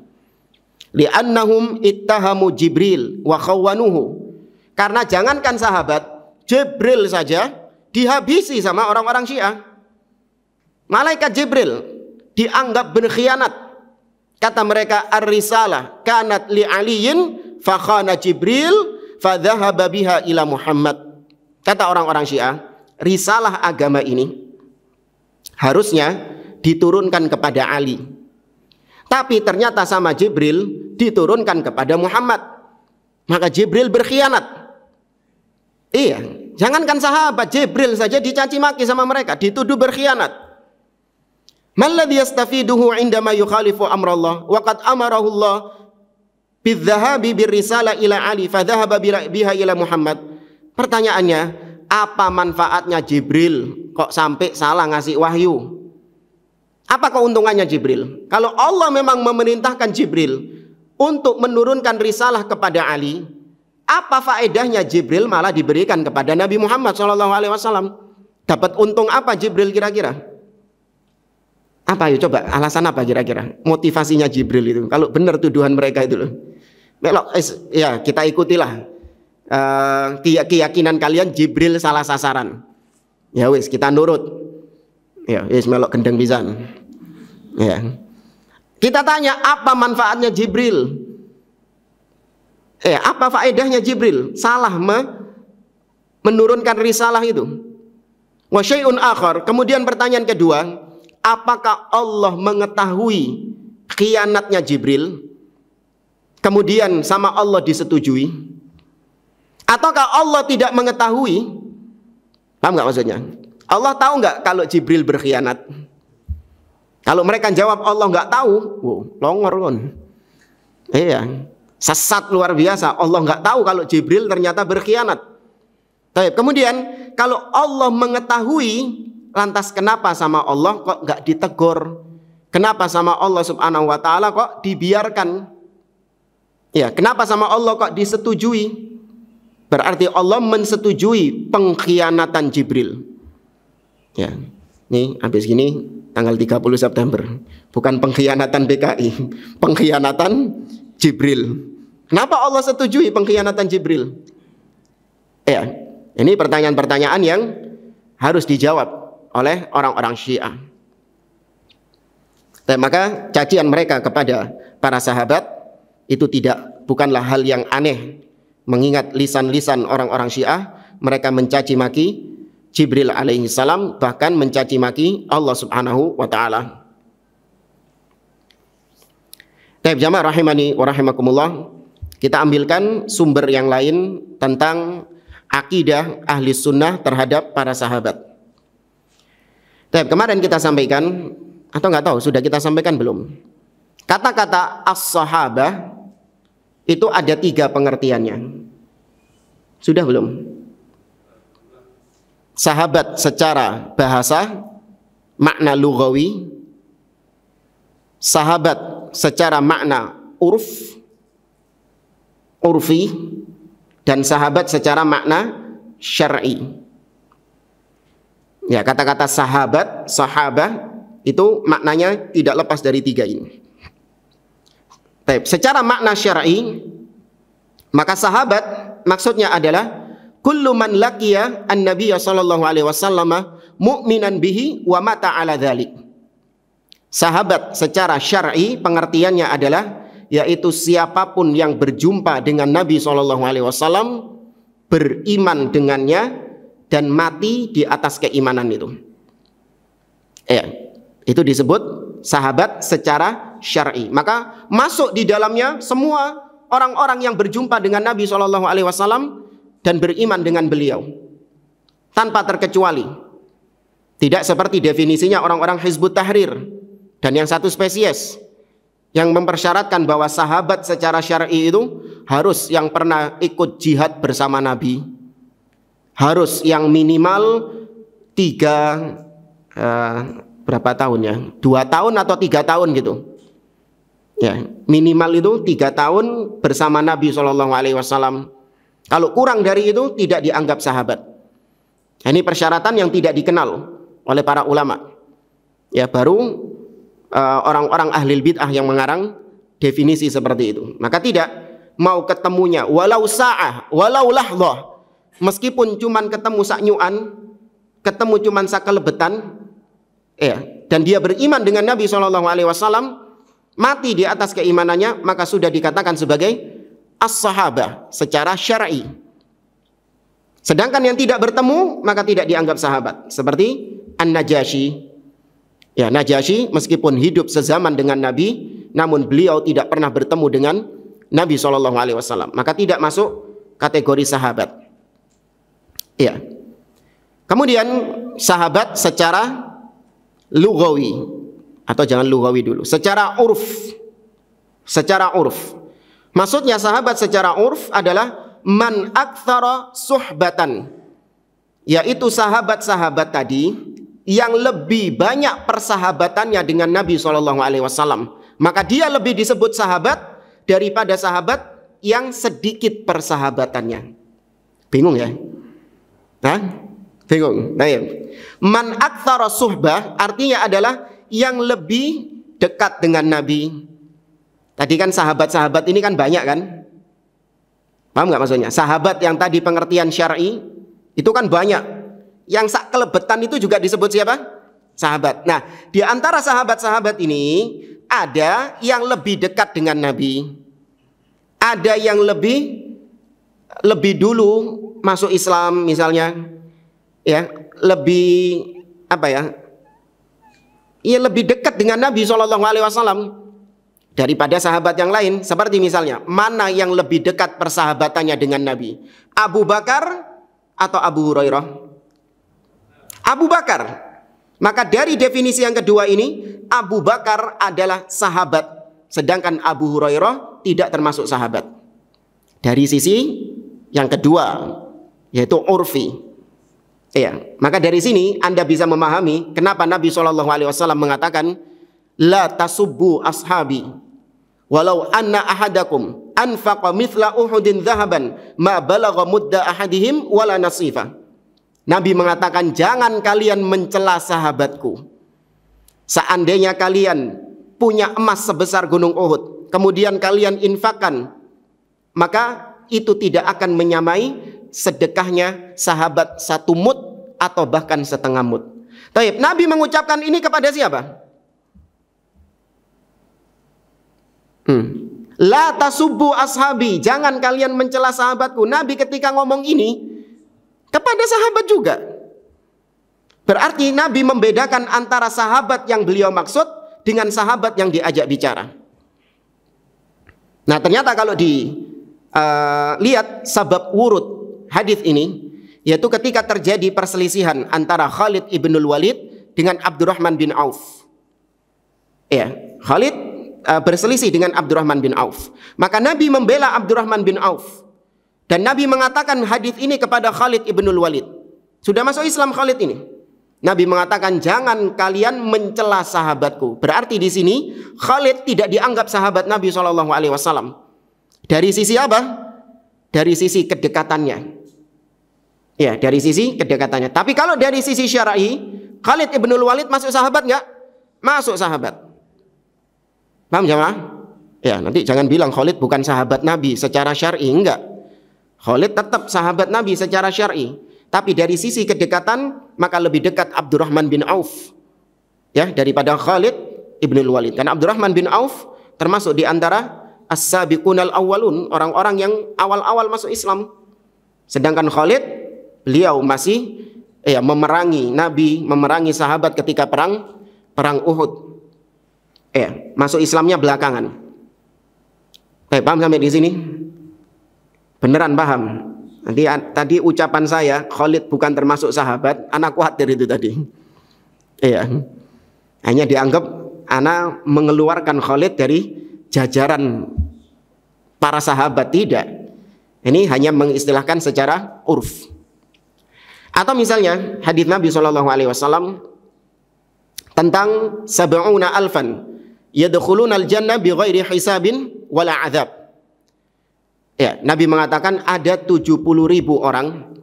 Li'annahum ittahamu Jibril wa khawwanuhu. Karena jangankan sahabat, Jibril saja dihabisi sama orang-orang Syiah. Malaikat Jibril dianggap berkhianat. Kata mereka, ar-risalah kanat li aliyin fa khana Jibril fa dhahaba biha ila Muhammad. Kata orang-orang Syiah, risalah agama ini harusnya diturunkan kepada Ali. Tapi ternyata sama Jibril diturunkan kepada Muhammad. Maka Jibril berkhianat. Iya, jangankan sahabat, Jibril saja dicaci maki sama mereka, dituduh berkhianat. Malladhi yastafiduhu indama yukhalifu amrallah wa qad amarahu Allah bidzahabi birrisalah ila Ali fa dhahaba biha ila Muhammad. Pertanyaannya, apa manfaatnya Jibril kok sampai salah ngasih wahyu? Apa keuntungannya Jibril? Kalau Allah memang memerintahkan Jibril untuk menurunkan risalah kepada Ali, apa faedahnya Jibril malah diberikan kepada Nabi Muhammad SAW? Dapat untung apa Jibril kira-kira? Apa yuk coba alasan apa kira-kira? Motivasinya Jibril itu kalau benar tuduhan mereka itu loh. Melok, ya kita ikutilah keyakinan kalian Jibril salah sasaran. Ya wis kita nurut. Ya wis melok gendeng pisan. Ya. Kita tanya apa manfaatnya Jibril? Apa faedahnya Jibril salah menurunkan risalah itu? Wa syai'un akhar. Kemudian pertanyaan kedua, apakah Allah mengetahui khianatnya Jibril? Kemudian sama Allah disetujui? Ataukah Allah tidak mengetahui? Paham nggak maksudnya? Allah tahu nggak kalau Jibril berkhianat? Kalau mereka jawab Allah nggak tahu, longor kan? Iya. Sesat luar biasa. Allah nggak tahu kalau Jibril ternyata berkhianat. Kemudian kalau Allah mengetahui, lantas kenapa sama Allah kok nggak ditegur? Kenapa sama Allah Subhanahu Wa Taala kok dibiarkan? Ya, kenapa sama Allah kok disetujui? Berarti Allah mensetujui pengkhianatan Jibril. Ya, ini habis gini tanggal 30 September. Bukan pengkhianatan PKI, pengkhianatan Jibril. Kenapa Allah setujui pengkhianatan Jibril? Ya, ini pertanyaan-pertanyaan yang harus dijawab oleh orang-orang Syiah. Dan maka cacian mereka kepada para sahabat itu bukanlah hal yang aneh. Mengingat lisan-lisan orang-orang Syiah, mereka mencaci maki Jibril alaihi salam, bahkan mencaci maki Allah subhanahu wa ta'ala. Baik jamaah rahimani wa rahimakumullah, kita ambilkan sumber yang lain tentang akidah ahli sunnah terhadap para sahabat. Baik, kemarin kita sampaikan, atau nggak tahu sudah kita sampaikan belum, kata-kata as-sahabah itu ada 3 pengertiannya. Sudah belum? Sahabat secara bahasa, makna lughawi. Sahabat secara makna urfi. Dan sahabat secara makna syar'i. Ya, kata-kata sahabat, sahabah itu maknanya tidak lepas dari 3 ini. Baik, secara makna syar'i, maka sahabat maksudnya adalah kullu man laqiya an-nabiy sallallahu alaihi wasallam mu'minan bihi wa mata ala dzalik. Sahabat secara syar'i pengertiannya adalah yaitu siapapun yang berjumpa dengan Nabi sallallahu alaihi wasallam, beriman dengannya dan mati di atas keimanan itu. Ya, itu disebut sahabat secara syar'i. Maka masuk di dalamnya semua orang-orang yang berjumpa dengan Nabi SAW dan beriman dengan beliau tanpa terkecuali. Tidak seperti definisinya orang-orang Hizbut Tahrir dan yang satu spesies yang mempersyaratkan bahwa sahabat secara syar'i itu harus yang pernah ikut jihad bersama Nabi, harus yang minimal 3 berapa tahun ya? 2 tahun atau 3 tahun gitu. Ya, minimal itu 3 tahun bersama Nabi SAW. Kalau kurang dari itu tidak dianggap sahabat. Ini persyaratan yang tidak dikenal oleh para ulama. Ya, baru orang-orang ahli bid'ah yang mengarang definisi seperti itu. Maka tidak mau ketemunya walau sa'ah, walau lahdzah. Meskipun cuman ketemu saknyuan, ketemu cuman sakelebetan, ya, dan dia beriman dengan Nabi SAW, mati di atas keimanannya, maka sudah dikatakan sebagai as-sahabah secara syar'i. Sedangkan yang tidak bertemu maka tidak dianggap sahabat, seperti An-Najasyi. Ya, Najasyi meskipun hidup sezaman dengan Nabi, namun beliau tidak pernah bertemu dengan Nabi SAW, maka tidak masuk kategori sahabat. Ya. Kemudian sahabat secara lughawi, atau jangan lughawi dulu, secara urf. Secara urf, maksudnya sahabat secara urf adalah man aktsara suhbatan, yaitu sahabat-sahabat tadi yang lebih banyak persahabatannya dengan Nabi SAW, maka dia lebih disebut sahabat daripada sahabat yang sedikit persahabatannya. Bingung ya? Hah? Bingung? Nah, ya. Man aktsara suhbah artinya adalah yang lebih dekat dengan Nabi. Tadi kan sahabat-sahabat ini kan banyak kan? Paham nggak maksudnya? Sahabat yang tadi pengertian syar'i itu kan banyak. Yang sak kelebetan itu juga disebut siapa? Sahabat. Nah, di antara sahabat-sahabat ini ada yang lebih dekat dengan Nabi. Ada yang lebih dulu masuk Islam misalnya. Ya, lebih apa ya? Ia lebih dekat dengan Nabi SAW daripada sahabat yang lain. Seperti misalnya, mana yang lebih dekat persahabatannya dengan Nabi? Abu Bakar atau Abu Hurairah? Abu Bakar. Maka dari definisi yang kedua ini, Abu Bakar adalah sahabat, sedangkan Abu Hurairah tidak termasuk sahabat. Dari sisi yang kedua, yaitu urfi. Ya, maka dari sini Anda bisa memahami kenapa Nabi SAW mengatakan la tasubbu ashabi walau anna ahadakum anfaqa mithla Uhudin dhahaban ma balagha mudda ahadihim wala nasifa. Nabi mengatakan, jangan kalian mencela sahabatku. Seandainya kalian punya emas sebesar gunung Uhud, kemudian kalian infakkan, maka itu tidak akan menyamai sedekahnya sahabat satu mud atau bahkan setengah mud. Taib, Nabi mengucapkan ini kepada siapa? La tasubbu ashabi, jangan kalian mencela sahabatku. Nabi ketika ngomong ini kepada sahabat juga. Berarti Nabi membedakan antara sahabat yang beliau maksud dengan sahabat yang diajak bicara. Nah, ternyata kalau lihat sabab wurud hadis ini, yaitu ketika terjadi perselisihan antara Khalid ibnul Walid dengan Abdurrahman bin Auf. Ya, Khalid berselisih dengan Abdurrahman bin Auf. Maka Nabi membela Abdurrahman bin Auf. Dan Nabi mengatakan hadis ini kepada Khalid ibnul Walid. Sudah masuk Islam Khalid ini. Nabi mengatakan, jangan kalian mencela sahabatku. Berarti di sini Khalid tidak dianggap sahabat Nabi SAW. Dari sisi apa? Dari sisi kedekatannya. Ya, dari sisi kedekatannya. Tapi kalau dari sisi syar'i, Khalid ibnul Walid masuk sahabat nggak? Masuk sahabat. Paham jemaah? Ya, nanti jangan bilang Khalid bukan sahabat Nabi secara syar'i. Enggak. Khalid tetap sahabat Nabi secara syar'i. Tapi dari sisi kedekatan, maka lebih dekat Abdurrahman bin Auf, ya, daripada Khalid ibnul Walid. Karena Abdurrahman bin Auf termasuk di antara as-sabiqunal awwalun, orang-orang yang awal-awal masuk Islam. Sedangkan Khalid, beliau masih memerangi Nabi, memerangi sahabat ketika perang Uhud. Masuk Islamnya belakangan. Paham sampai di sini? Beneran paham? Nanti tadi ucapan saya Khalid bukan termasuk sahabat, anak khawatir itu tadi. Iya. Hanya dianggap anak mengeluarkan Khalid dari jajaran para sahabat, tidak. Ini hanya mengistilahkan secara urf. Atau misalnya hadis Nabi SAW tentang sab'una alfan yadkhuluna al-jannah bighairi hisabin wala adzab. Ya, Nabi mengatakan ada 70.000 orang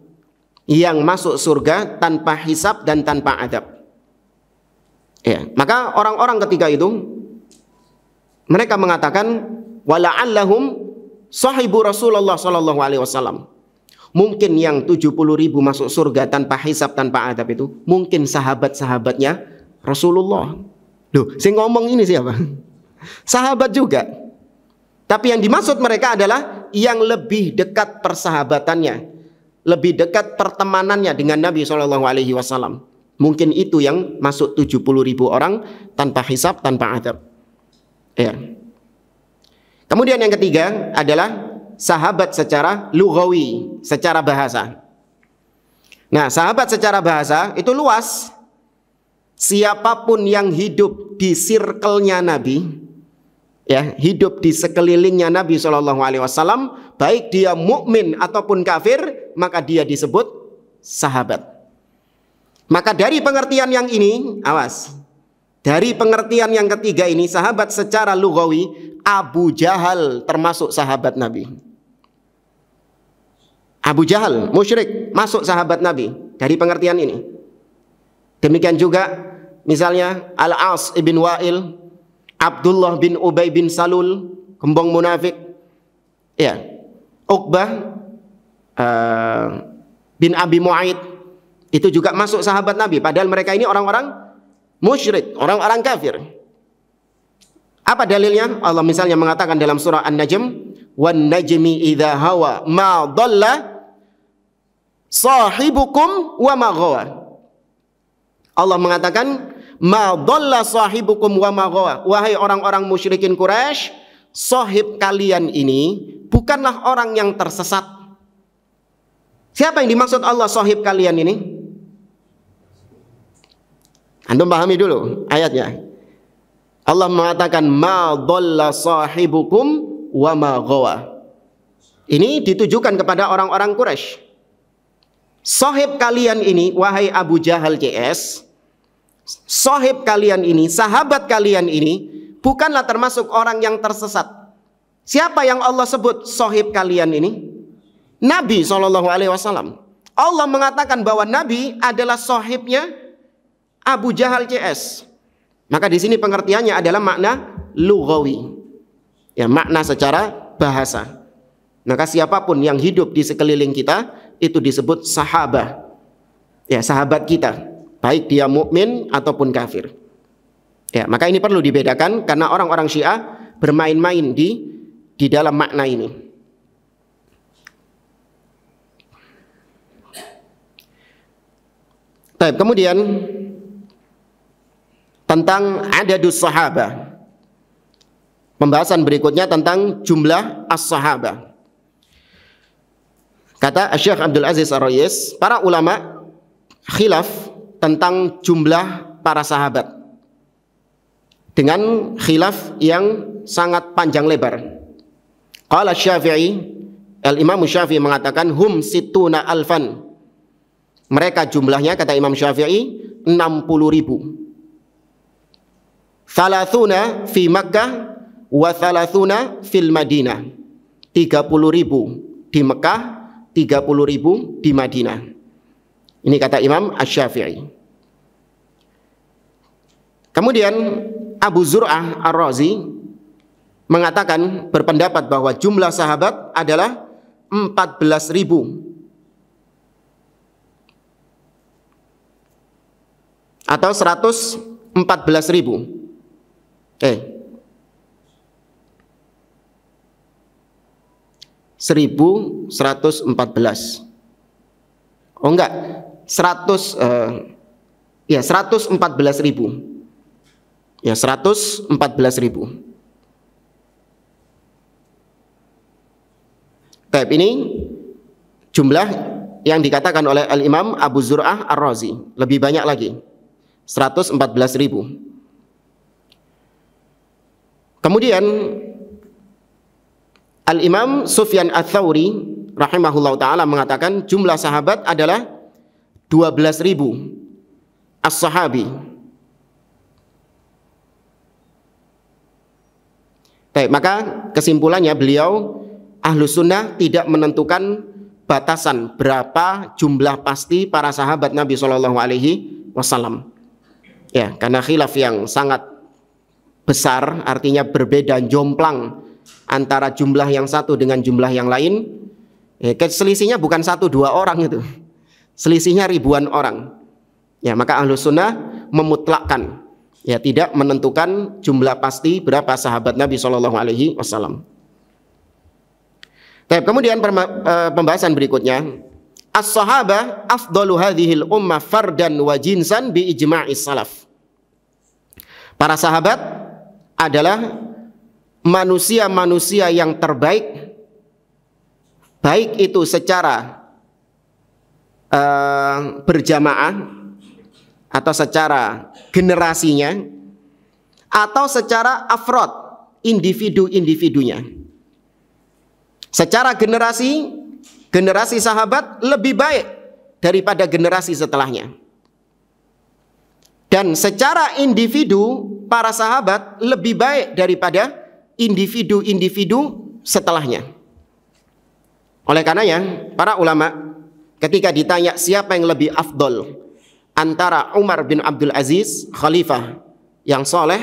yang masuk surga tanpa hisab dan tanpa adab. Ya, maka orang-orang ketika itu mereka mengatakan wala'allahum sahibu Rasulullah sallallahu alaihi wasallam. Mungkin yang 70.000 masuk surga tanpa hisab tanpa adab itu mungkin sahabat-sahabatnya Rasulullah. Loh, sing ngomong ini siapa? Sahabat juga. Tapi yang dimaksud mereka adalah yang lebih dekat persahabatannya, lebih dekat pertemanannya dengan Nabi SAW. Mungkin itu yang masuk 70.000 orang tanpa hisab, tanpa adab. Ya. Kemudian yang ketiga adalah sahabat secara lughawi, secara bahasa. Nah, sahabat secara bahasa itu luas. Siapapun yang hidup di circle-nya Nabi, ya, hidup di sekelilingnya Nabi SAW, baik dia mukmin ataupun kafir, maka dia disebut sahabat. Maka dari pengertian yang ini, awas, dari pengertian yang ketiga ini, sahabat secara lughawi, Abu Jahal termasuk sahabat Nabi. Abu Jahal musyrik masuk sahabat Nabi dari pengertian ini. Demikian juga misalnya Al-As ibn Wa'il, Abdullah bin Ubay bin Salul, gembong munafik, ya, Uqbah bin Abi Mu'aid, itu juga masuk sahabat Nabi. Padahal mereka ini orang-orang musyrik, orang-orang kafir. Apa dalilnya? Allah misalnya mengatakan dalam surah An-Najm, "Wan najmi idza hawa ma dhalla sahibukum wa ma ghawa." Allah mengatakan, "Ma dhalla sahibukum wa ma ghawa." Wahai orang-orang musyrikin Quraisy, sahib kalian ini bukanlah orang yang tersesat. Siapa yang dimaksud Allah sahib kalian ini? Antum pahami dulu ayatnya. Allah mengatakan ma dhalla sahibukum wa ma ghawa. Ini ditujukan kepada orang-orang Quraisy. Sahib kalian ini, wahai Abu Jahal CS, sahib kalian ini, sahabat kalian ini bukanlah termasuk orang yang tersesat. Siapa yang Allah sebut sahib kalian ini? Nabi SAW. Allah mengatakan bahwa Nabi adalah sahibnya Abu Jahal CS. Maka di sini pengertiannya adalah makna lughawi. Ya, makna secara bahasa. Maka siapapun yang hidup di sekeliling kita itu disebut sahabah. Ya, sahabat kita, baik dia mukmin ataupun kafir. Ya, maka ini perlu dibedakan karena orang-orang Syiah bermain-main di dalam makna ini. Baik, kemudian tentang adadus sahabah. Pembahasan berikutnya tentang jumlah as-sahabah. Kata Syekh Abdul Aziz Ar-Rayis, para ulama khilaf tentang jumlah para sahabat dengan khilaf yang sangat panjang lebar. Qala Syafi'i, Al-Imam Syafi'i mengatakan hum situna alfan. Mereka jumlahnya kata Imam Syafi'i 60.000. Thalathuna fi Makkah wa thalathuna fil Madinah. 30.000 di Mekah, 30.000 di Madinah. Ini kata Imam Asy-Syafi'i. Kemudian Abu Zur'ah Ar-Razi mengatakan, berpendapat bahwa jumlah sahabat adalah 14.000 atau 114.000. 1114. Oh enggak, 114.000. Ya, 114.000. Ya, 114.000. Baik, ini jumlah yang dikatakan oleh Al-Imam Abu Zur'ah Ar-Razi. Lebih banyak lagi, 114.000. Kemudian Al-Imam Sufyan Ats-Tsauri rahimahullah ta'ala mengatakan jumlah sahabat adalah 12.000 as-sahabi. Baik, maka kesimpulannya beliau Ahlus Sunnah tidak menentukan batasan berapa jumlah pasti para sahabat Nabi SAW. Ya, karena khilaf yang sangat besar, artinya berbeda jomplang antara jumlah yang satu dengan jumlah yang lain. Selisihnya bukan 1-2 orang itu, selisihnya ribuan orang. Ya, maka Ahlus Sunnah memutlakkan, ya, tidak menentukan jumlah pasti berapa sahabat Nabi SAW. Kemudian pembahasan berikutnya, as-sahabah afdalu hadhil ummah fardan wa jinsan bi ijma'is salaf. Para sahabat adalah manusia-manusia yang terbaik, baik itu secara berjamaah atau secara generasinya atau secara afrod, individu-individunya. Secara generasi sahabat lebih baik daripada generasi setelahnya. Dan secara individu para sahabat lebih baik daripada individu-individu setelahnya. Oleh karenanya para ulama ketika ditanya siapa yang lebih afdol antara Umar bin Abdul Aziz, khalifah yang soleh,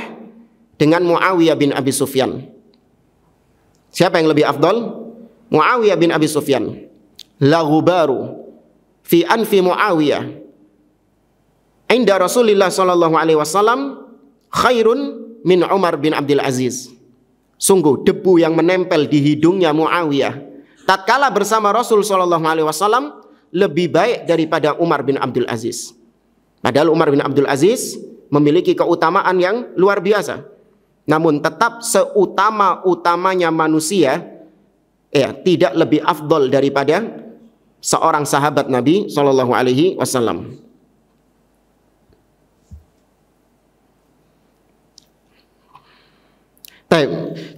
dengan Muawiyah bin Abi Sufyan, siapa yang lebih afdol? Muawiyah bin Abi Sufyan. La ghubaru fi anfi Muawiyah inda Rasulillah sallallahu alaihi wasallam khairun min Umar bin Abdul Aziz. Sungguh debu yang menempel di hidungnya Muawiyah tatkala bersama Rasul sallallahu alaihi wasallam lebih baik daripada Umar bin Abdul Aziz. Padahal Umar bin Abdul Aziz memiliki keutamaan yang luar biasa. Namun tetap seutama-utamanya manusia, ya, tidak lebih afdol daripada seorang sahabat Nabi Shallallahu Alaihi Wasallam.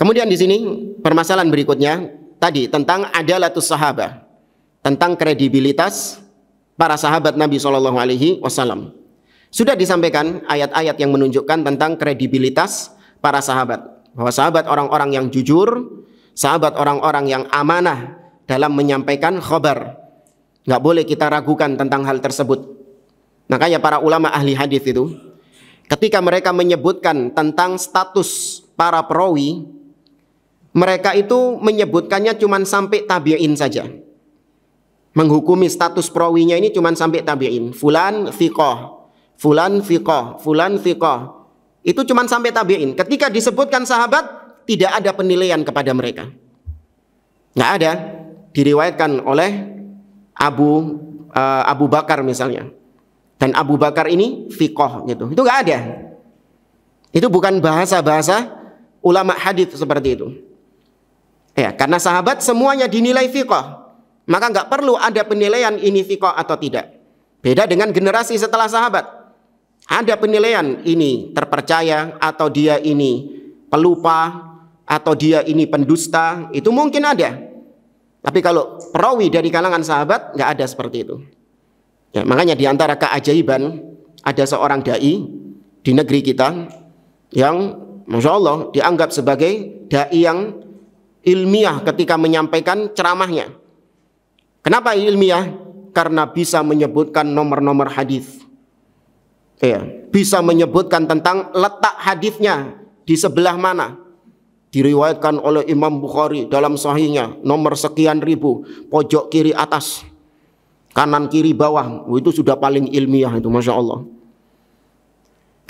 Kemudian di sini permasalahan berikutnya tadi tentang adalatus sahabah, tentang kredibilitas para sahabat Nabi Shallallahu Alaihi Wasallam. Sudah disampaikan ayat-ayat yang menunjukkan tentang kredibilitas para sahabat, bahwa sahabat orang-orang yang jujur, sahabat orang-orang yang amanah dalam menyampaikan khabar. Nggak boleh kita ragukan tentang hal tersebut. Makanya para ulama ahli hadis itu, ketika mereka menyebutkan tentang status para perawi, mereka itu menyebutkannya cuma sampai tabi'in saja. Menghukumi status perawinya ini cuma sampai tabi'in. Fulan thiqah, fulan thiqah, fulan thiqah. Itu cuma sampai tabi'in. Ketika disebutkan sahabat, tidak ada penilaian kepada mereka. Nggak ada. Diriwayatkan oleh Abu Bakar misalnya. Dan Abu Bakar ini thiqah gitu. Itu nggak ada. Itu bukan bahasa-bahasa ulama hadits seperti itu. Ya, karena sahabat semuanya dinilai thiqah. Maka nggak perlu ada penilaian ini thiqah atau tidak. Beda dengan generasi setelah sahabat. Ada penilaian ini terpercaya atau dia ini pelupa atau dia ini pendusta. Itu mungkin ada. Tapi kalau perawi dari kalangan sahabat nggak ada seperti itu. Ya, makanya di antara keajaiban ada seorang dai di negeri kita yang Masya Allah dianggap sebagai dai yang ilmiah ketika menyampaikan ceramahnya. Kenapa ilmiah? Karena bisa menyebutkan nomor-nomor hadis. Ya, bisa menyebutkan tentang letak hadisnya di sebelah mana. Diriwayatkan oleh Imam Bukhari dalam sahihnya nomor sekian ribu, pojok kiri atas, kanan kiri bawah. Itu sudah paling ilmiah itu, Masya Allah.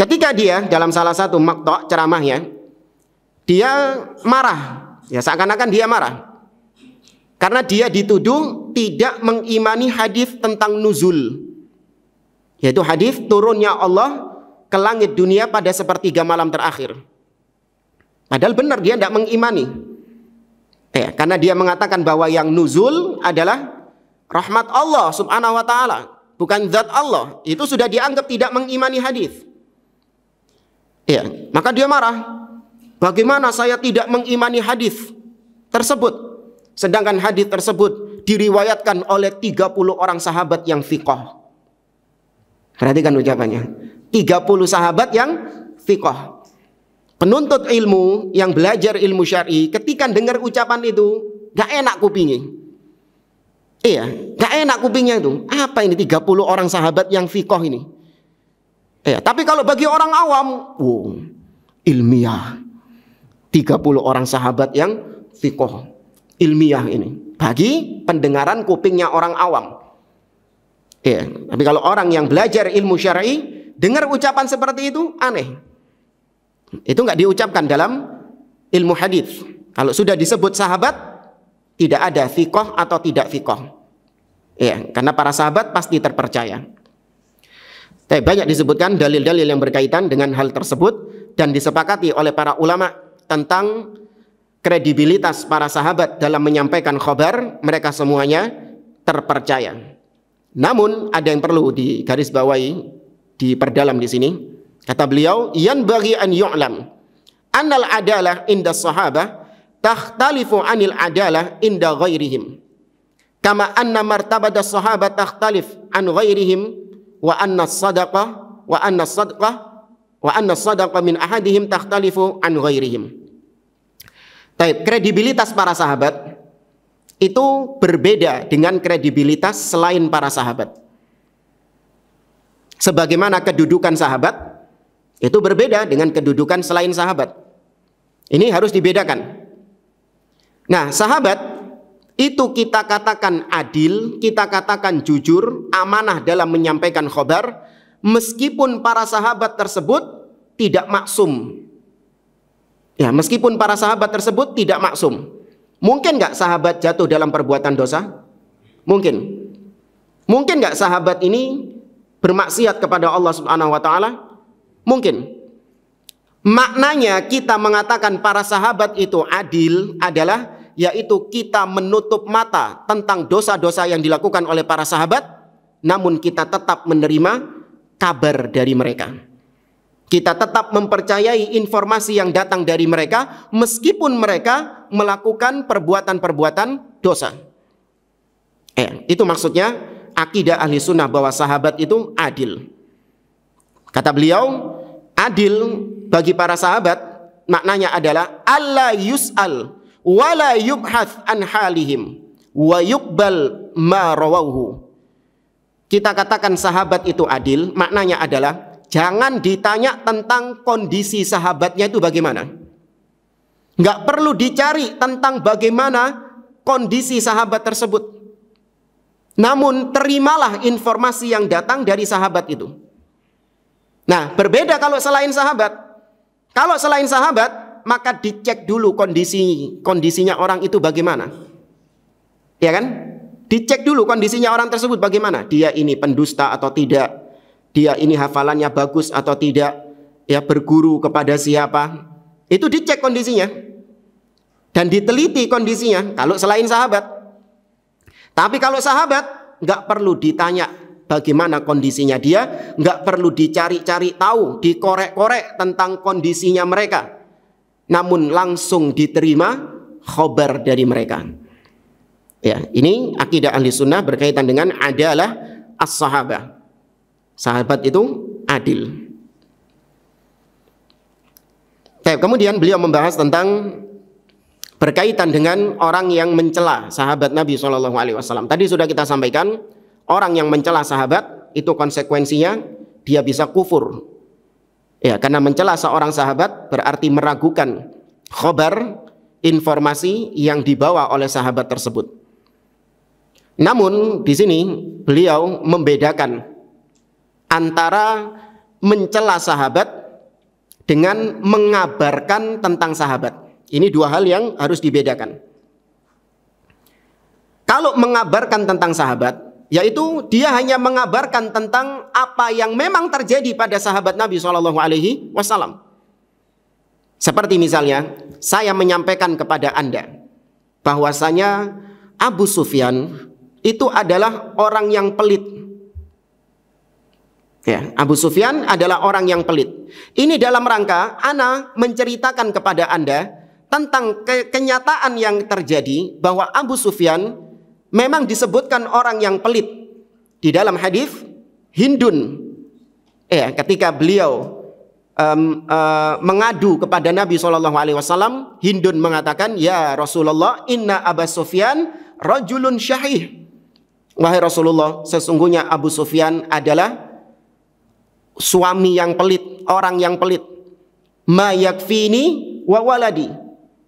Ketika dia dalam salah satu maqta' ceramahnya, dia marah. Ya, seakan-akan dia marah. Karena dia dituduh tidak mengimani hadis tentang nuzul. Yaitu hadis turunnya Allah ke langit dunia pada sepertiga malam terakhir. Padahal benar dia tidak mengimani. Ya, karena dia mengatakan bahwa yang nuzul adalah rahmat Allah subhanahu wa ta'ala, bukan zat Allah. Itu sudah dianggap tidak mengimani hadis. Ya, maka dia marah. Bagaimana saya tidak mengimani hadis tersebut? Sedangkan hadis tersebut diriwayatkan oleh 30 orang sahabat yang thiqah. Perhatikan ucapannya. 30 sahabat yang thiqah. Penuntut ilmu yang belajar ilmu syar'i ketika dengar ucapan itu gak enak kupingnya. Iya, gak enak kupingnya itu. Apa ini 30 orang sahabat yang thiqah ini? Iya, tapi kalau bagi orang awam, ilmiah. 30 orang sahabat yang thiqah. Ilmiah ini. Bagi pendengaran kupingnya orang awam. Ya, tapi kalau orang yang belajar ilmu syar'i dengar ucapan seperti itu aneh. Itu nggak diucapkan dalam ilmu hadis. Kalau sudah disebut sahabat tidak ada thiqah atau tidak thiqah. Ya, karena para sahabat pasti terpercaya. Tapi banyak disebutkan dalil-dalil yang berkaitan dengan hal tersebut dan disepakati oleh para ulama tentang kredibilitas para sahabat dalam menyampaikan khabar, mereka semuanya terpercaya. Namun ada yang perlu digarisbawahi, diperdalam di sini. Kata beliau, yanbaghi an yu'lam annal adalah inda sahabah takhtalifu anil adalah inda ghairihim. Kama anna martabada sahabah takhtalif an ghairihim wa anna sadaqah min ahadihim takhtalifu an ghairihim. Kredibilitas para sahabat itu berbeda dengan kredibilitas selain para sahabat. Sebagaimana kedudukan sahabat itu berbeda dengan kedudukan selain sahabat. Ini harus dibedakan. Nah, sahabat itu kita katakan adil, kita katakan jujur, amanah dalam menyampaikan khabar, meskipun para sahabat tersebut tidak maksum. Ya, meskipun para sahabat tersebut tidak maksum. Mungkin nggak sahabat jatuh dalam perbuatan dosa? Mungkin. Mungkin nggak sahabat ini bermaksiat kepada Allah Subhanahu wa ta'ala? Mungkin. Maknanya kita mengatakan para sahabat itu adil adalah yaitu kita menutup mata tentang dosa-dosa yang dilakukan oleh para sahabat, namun kita tetap menerima kabar dari mereka. Kita tetap mempercayai informasi yang datang dari mereka meskipun mereka melakukan perbuatan-perbuatan dosa. Itu maksudnya akidah ahli sunnah bahwa sahabat itu adil. Kata beliau, adil bagi para sahabat maknanya adalah alla yus'al wala yubhath an halihim wa yuqbal ma rawauhu. Kita katakan sahabat itu adil, maknanya adalah jangan ditanya tentang kondisi sahabatnya itu bagaimana. Nggak perlu dicari tentang bagaimana kondisi sahabat tersebut. Namun terimalah informasi yang datang dari sahabat itu. Nah, berbeda kalau selain sahabat. Kalau selain sahabat, maka dicek dulu kondisinya orang itu bagaimana. Ya kan? Dicek dulu kondisinya orang tersebut bagaimana. Dia ini pendusta atau tidak. Dia ini hafalannya bagus atau tidak. Ya, berguru kepada siapa. Itu dicek kondisinya. Dan diteliti kondisinya kalau selain sahabat. Tapi kalau sahabat, nggak perlu ditanya bagaimana kondisinya dia. Nggak perlu dicari-cari tahu, dikorek-korek tentang kondisinya mereka. Namun langsung diterima khobar dari mereka. Ya, ini akidah ahli sunnah berkaitan dengan adalah as-sahabah. Sahabat itu adil. Kemudian beliau membahas tentang berkaitan dengan orang yang mencela sahabat Nabi SAW. Tadi sudah kita sampaikan, orang yang mencela sahabat itu konsekuensinya dia bisa kufur. Ya, karena mencela seorang sahabat berarti meragukan khobar, informasi yang dibawa oleh sahabat tersebut. Namun di sini beliau membedakan antara mencela sahabat dengan mengabarkan tentang sahabat. Ini dua hal yang harus dibedakan. Kalau mengabarkan tentang sahabat, yaitu dia hanya mengabarkan tentang apa yang memang terjadi pada sahabat Nabi SAW. Seperti misalnya, saya menyampaikan kepada Anda bahwasanya Abu Sufyan itu adalah orang yang pelit. Ya, Abu Sufyan adalah orang yang pelit. Ini dalam rangka ana menceritakan kepada Anda tentang kenyataan yang terjadi bahwa Abu Sufyan memang disebutkan orang yang pelit. Di dalam hadis Hindun, ya, ketika beliau mengadu kepada Nabi SAW, Hindun mengatakan, ya Rasulullah, inna Abu Sufyan rajulun syahih. Wahai Rasulullah, sesungguhnya Abu Sufyan adalah suami yang pelit, orang yang pelit. Ma yakfini wa waladi.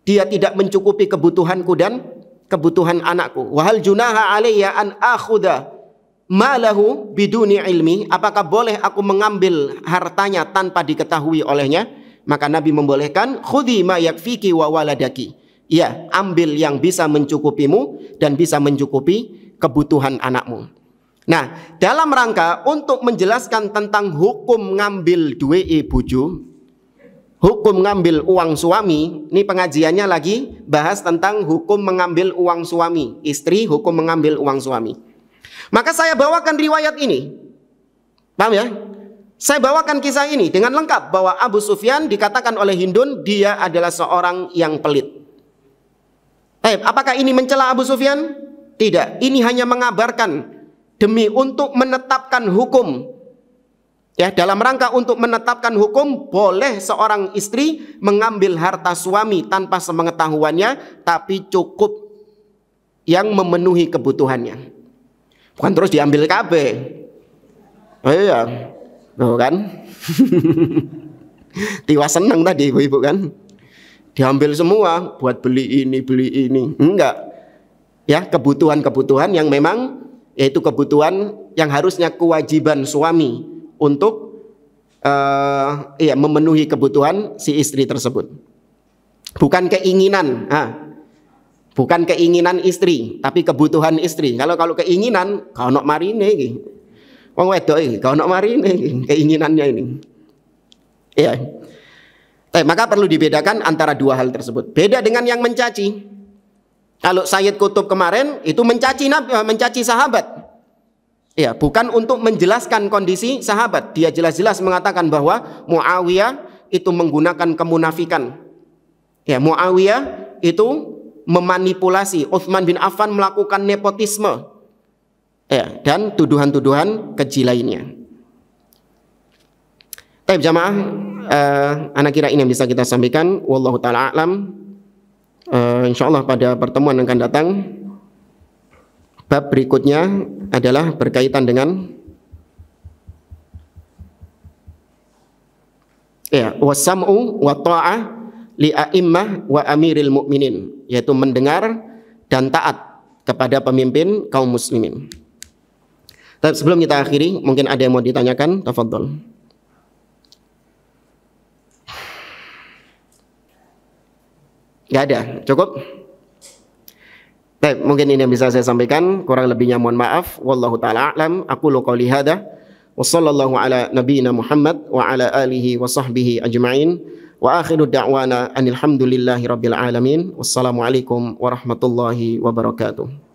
Dia tidak mencukupi kebutuhanku dan kebutuhan anakku. Wahal junaha alayya an akhudha malahu biduni ilmi. Apakah boleh aku mengambil hartanya tanpa diketahui olehnya? Maka Nabi membolehkan, khudhi ma yakfiki wa waladaki. Ya, ambil yang bisa mencukupimu dan bisa mencukupi kebutuhan anakmu. Nah, dalam rangka untuk menjelaskan tentang hukum ngambil duwe bojo, hukum ngambil uang suami, ini pengajiannya lagi bahas tentang hukum mengambil uang suami, istri hukum mengambil uang suami. Maka saya bawakan riwayat ini. Paham ya? Saya bawakan kisah ini dengan lengkap bahwa Abu Sufyan dikatakan oleh Hindun dia adalah seorang yang pelit. Apakah ini mencela Abu Sufyan? Tidak, ini hanya mengabarkan demi untuk menetapkan hukum. Ya, dalam rangka untuk menetapkan hukum, boleh seorang istri mengambil harta suami tanpa sepengetahuannya, tapi cukup yang memenuhi kebutuhannya. Bukan terus diambil KB. Oh iya, oh, kan? Tiwa senang tadi ibu-ibu kan? Diambil semua buat beli ini. Enggak. Ya, kebutuhan-kebutuhan yang memang yaitu kebutuhan yang harusnya kewajiban suami untuk memenuhi kebutuhan si istri tersebut. Bukan keinginan, bukan keinginan istri, tapi kebutuhan istri. Kalau keinginan, kau nok marine iki. Wong wedok iki, kau nok marine iki, keinginannya ini. Ya. Maka perlu dibedakan antara dua hal tersebut. Beda dengan yang mencaci. Kalau Sayyid Qutb kemarin itu mencaci sahabat. Ya, bukan untuk menjelaskan kondisi sahabat. Dia jelas-jelas mengatakan bahwa Muawiyah itu menggunakan kemunafikan. Ya, Muawiyah itu memanipulasi, Utsman bin Affan melakukan nepotisme. Ya, dan tuduhan-tuduhan keji lainnya. Jamaah, anak kira ini yang bisa kita sampaikan. Wallahu taala a'lam. Insya Allah pada pertemuan yang akan datang, bab berikutnya adalah berkaitan dengan wasam'u wa ta'ah li a'immah wa amiril mu'minin, yaitu mendengar dan taat kepada pemimpin kaum muslimin. Tapi sebelum kita akhiri, mungkin ada yang mau ditanyakan, tafadhol. Nggak ada, cukup? Baik, mungkin ini yang bisa saya sampaikan, kurang lebihnya mohon maaf. Wallahu ta'ala a'lam, aqulu qawli hadha, wa sallallahu ala nabiyyina Muhammad wa ala alihi wa sahbihi ajma'in, wa akhiru da'wana anil hamdulillahi rabbil alamin. Wassalamualaikum warahmatullahi wabarakatuh.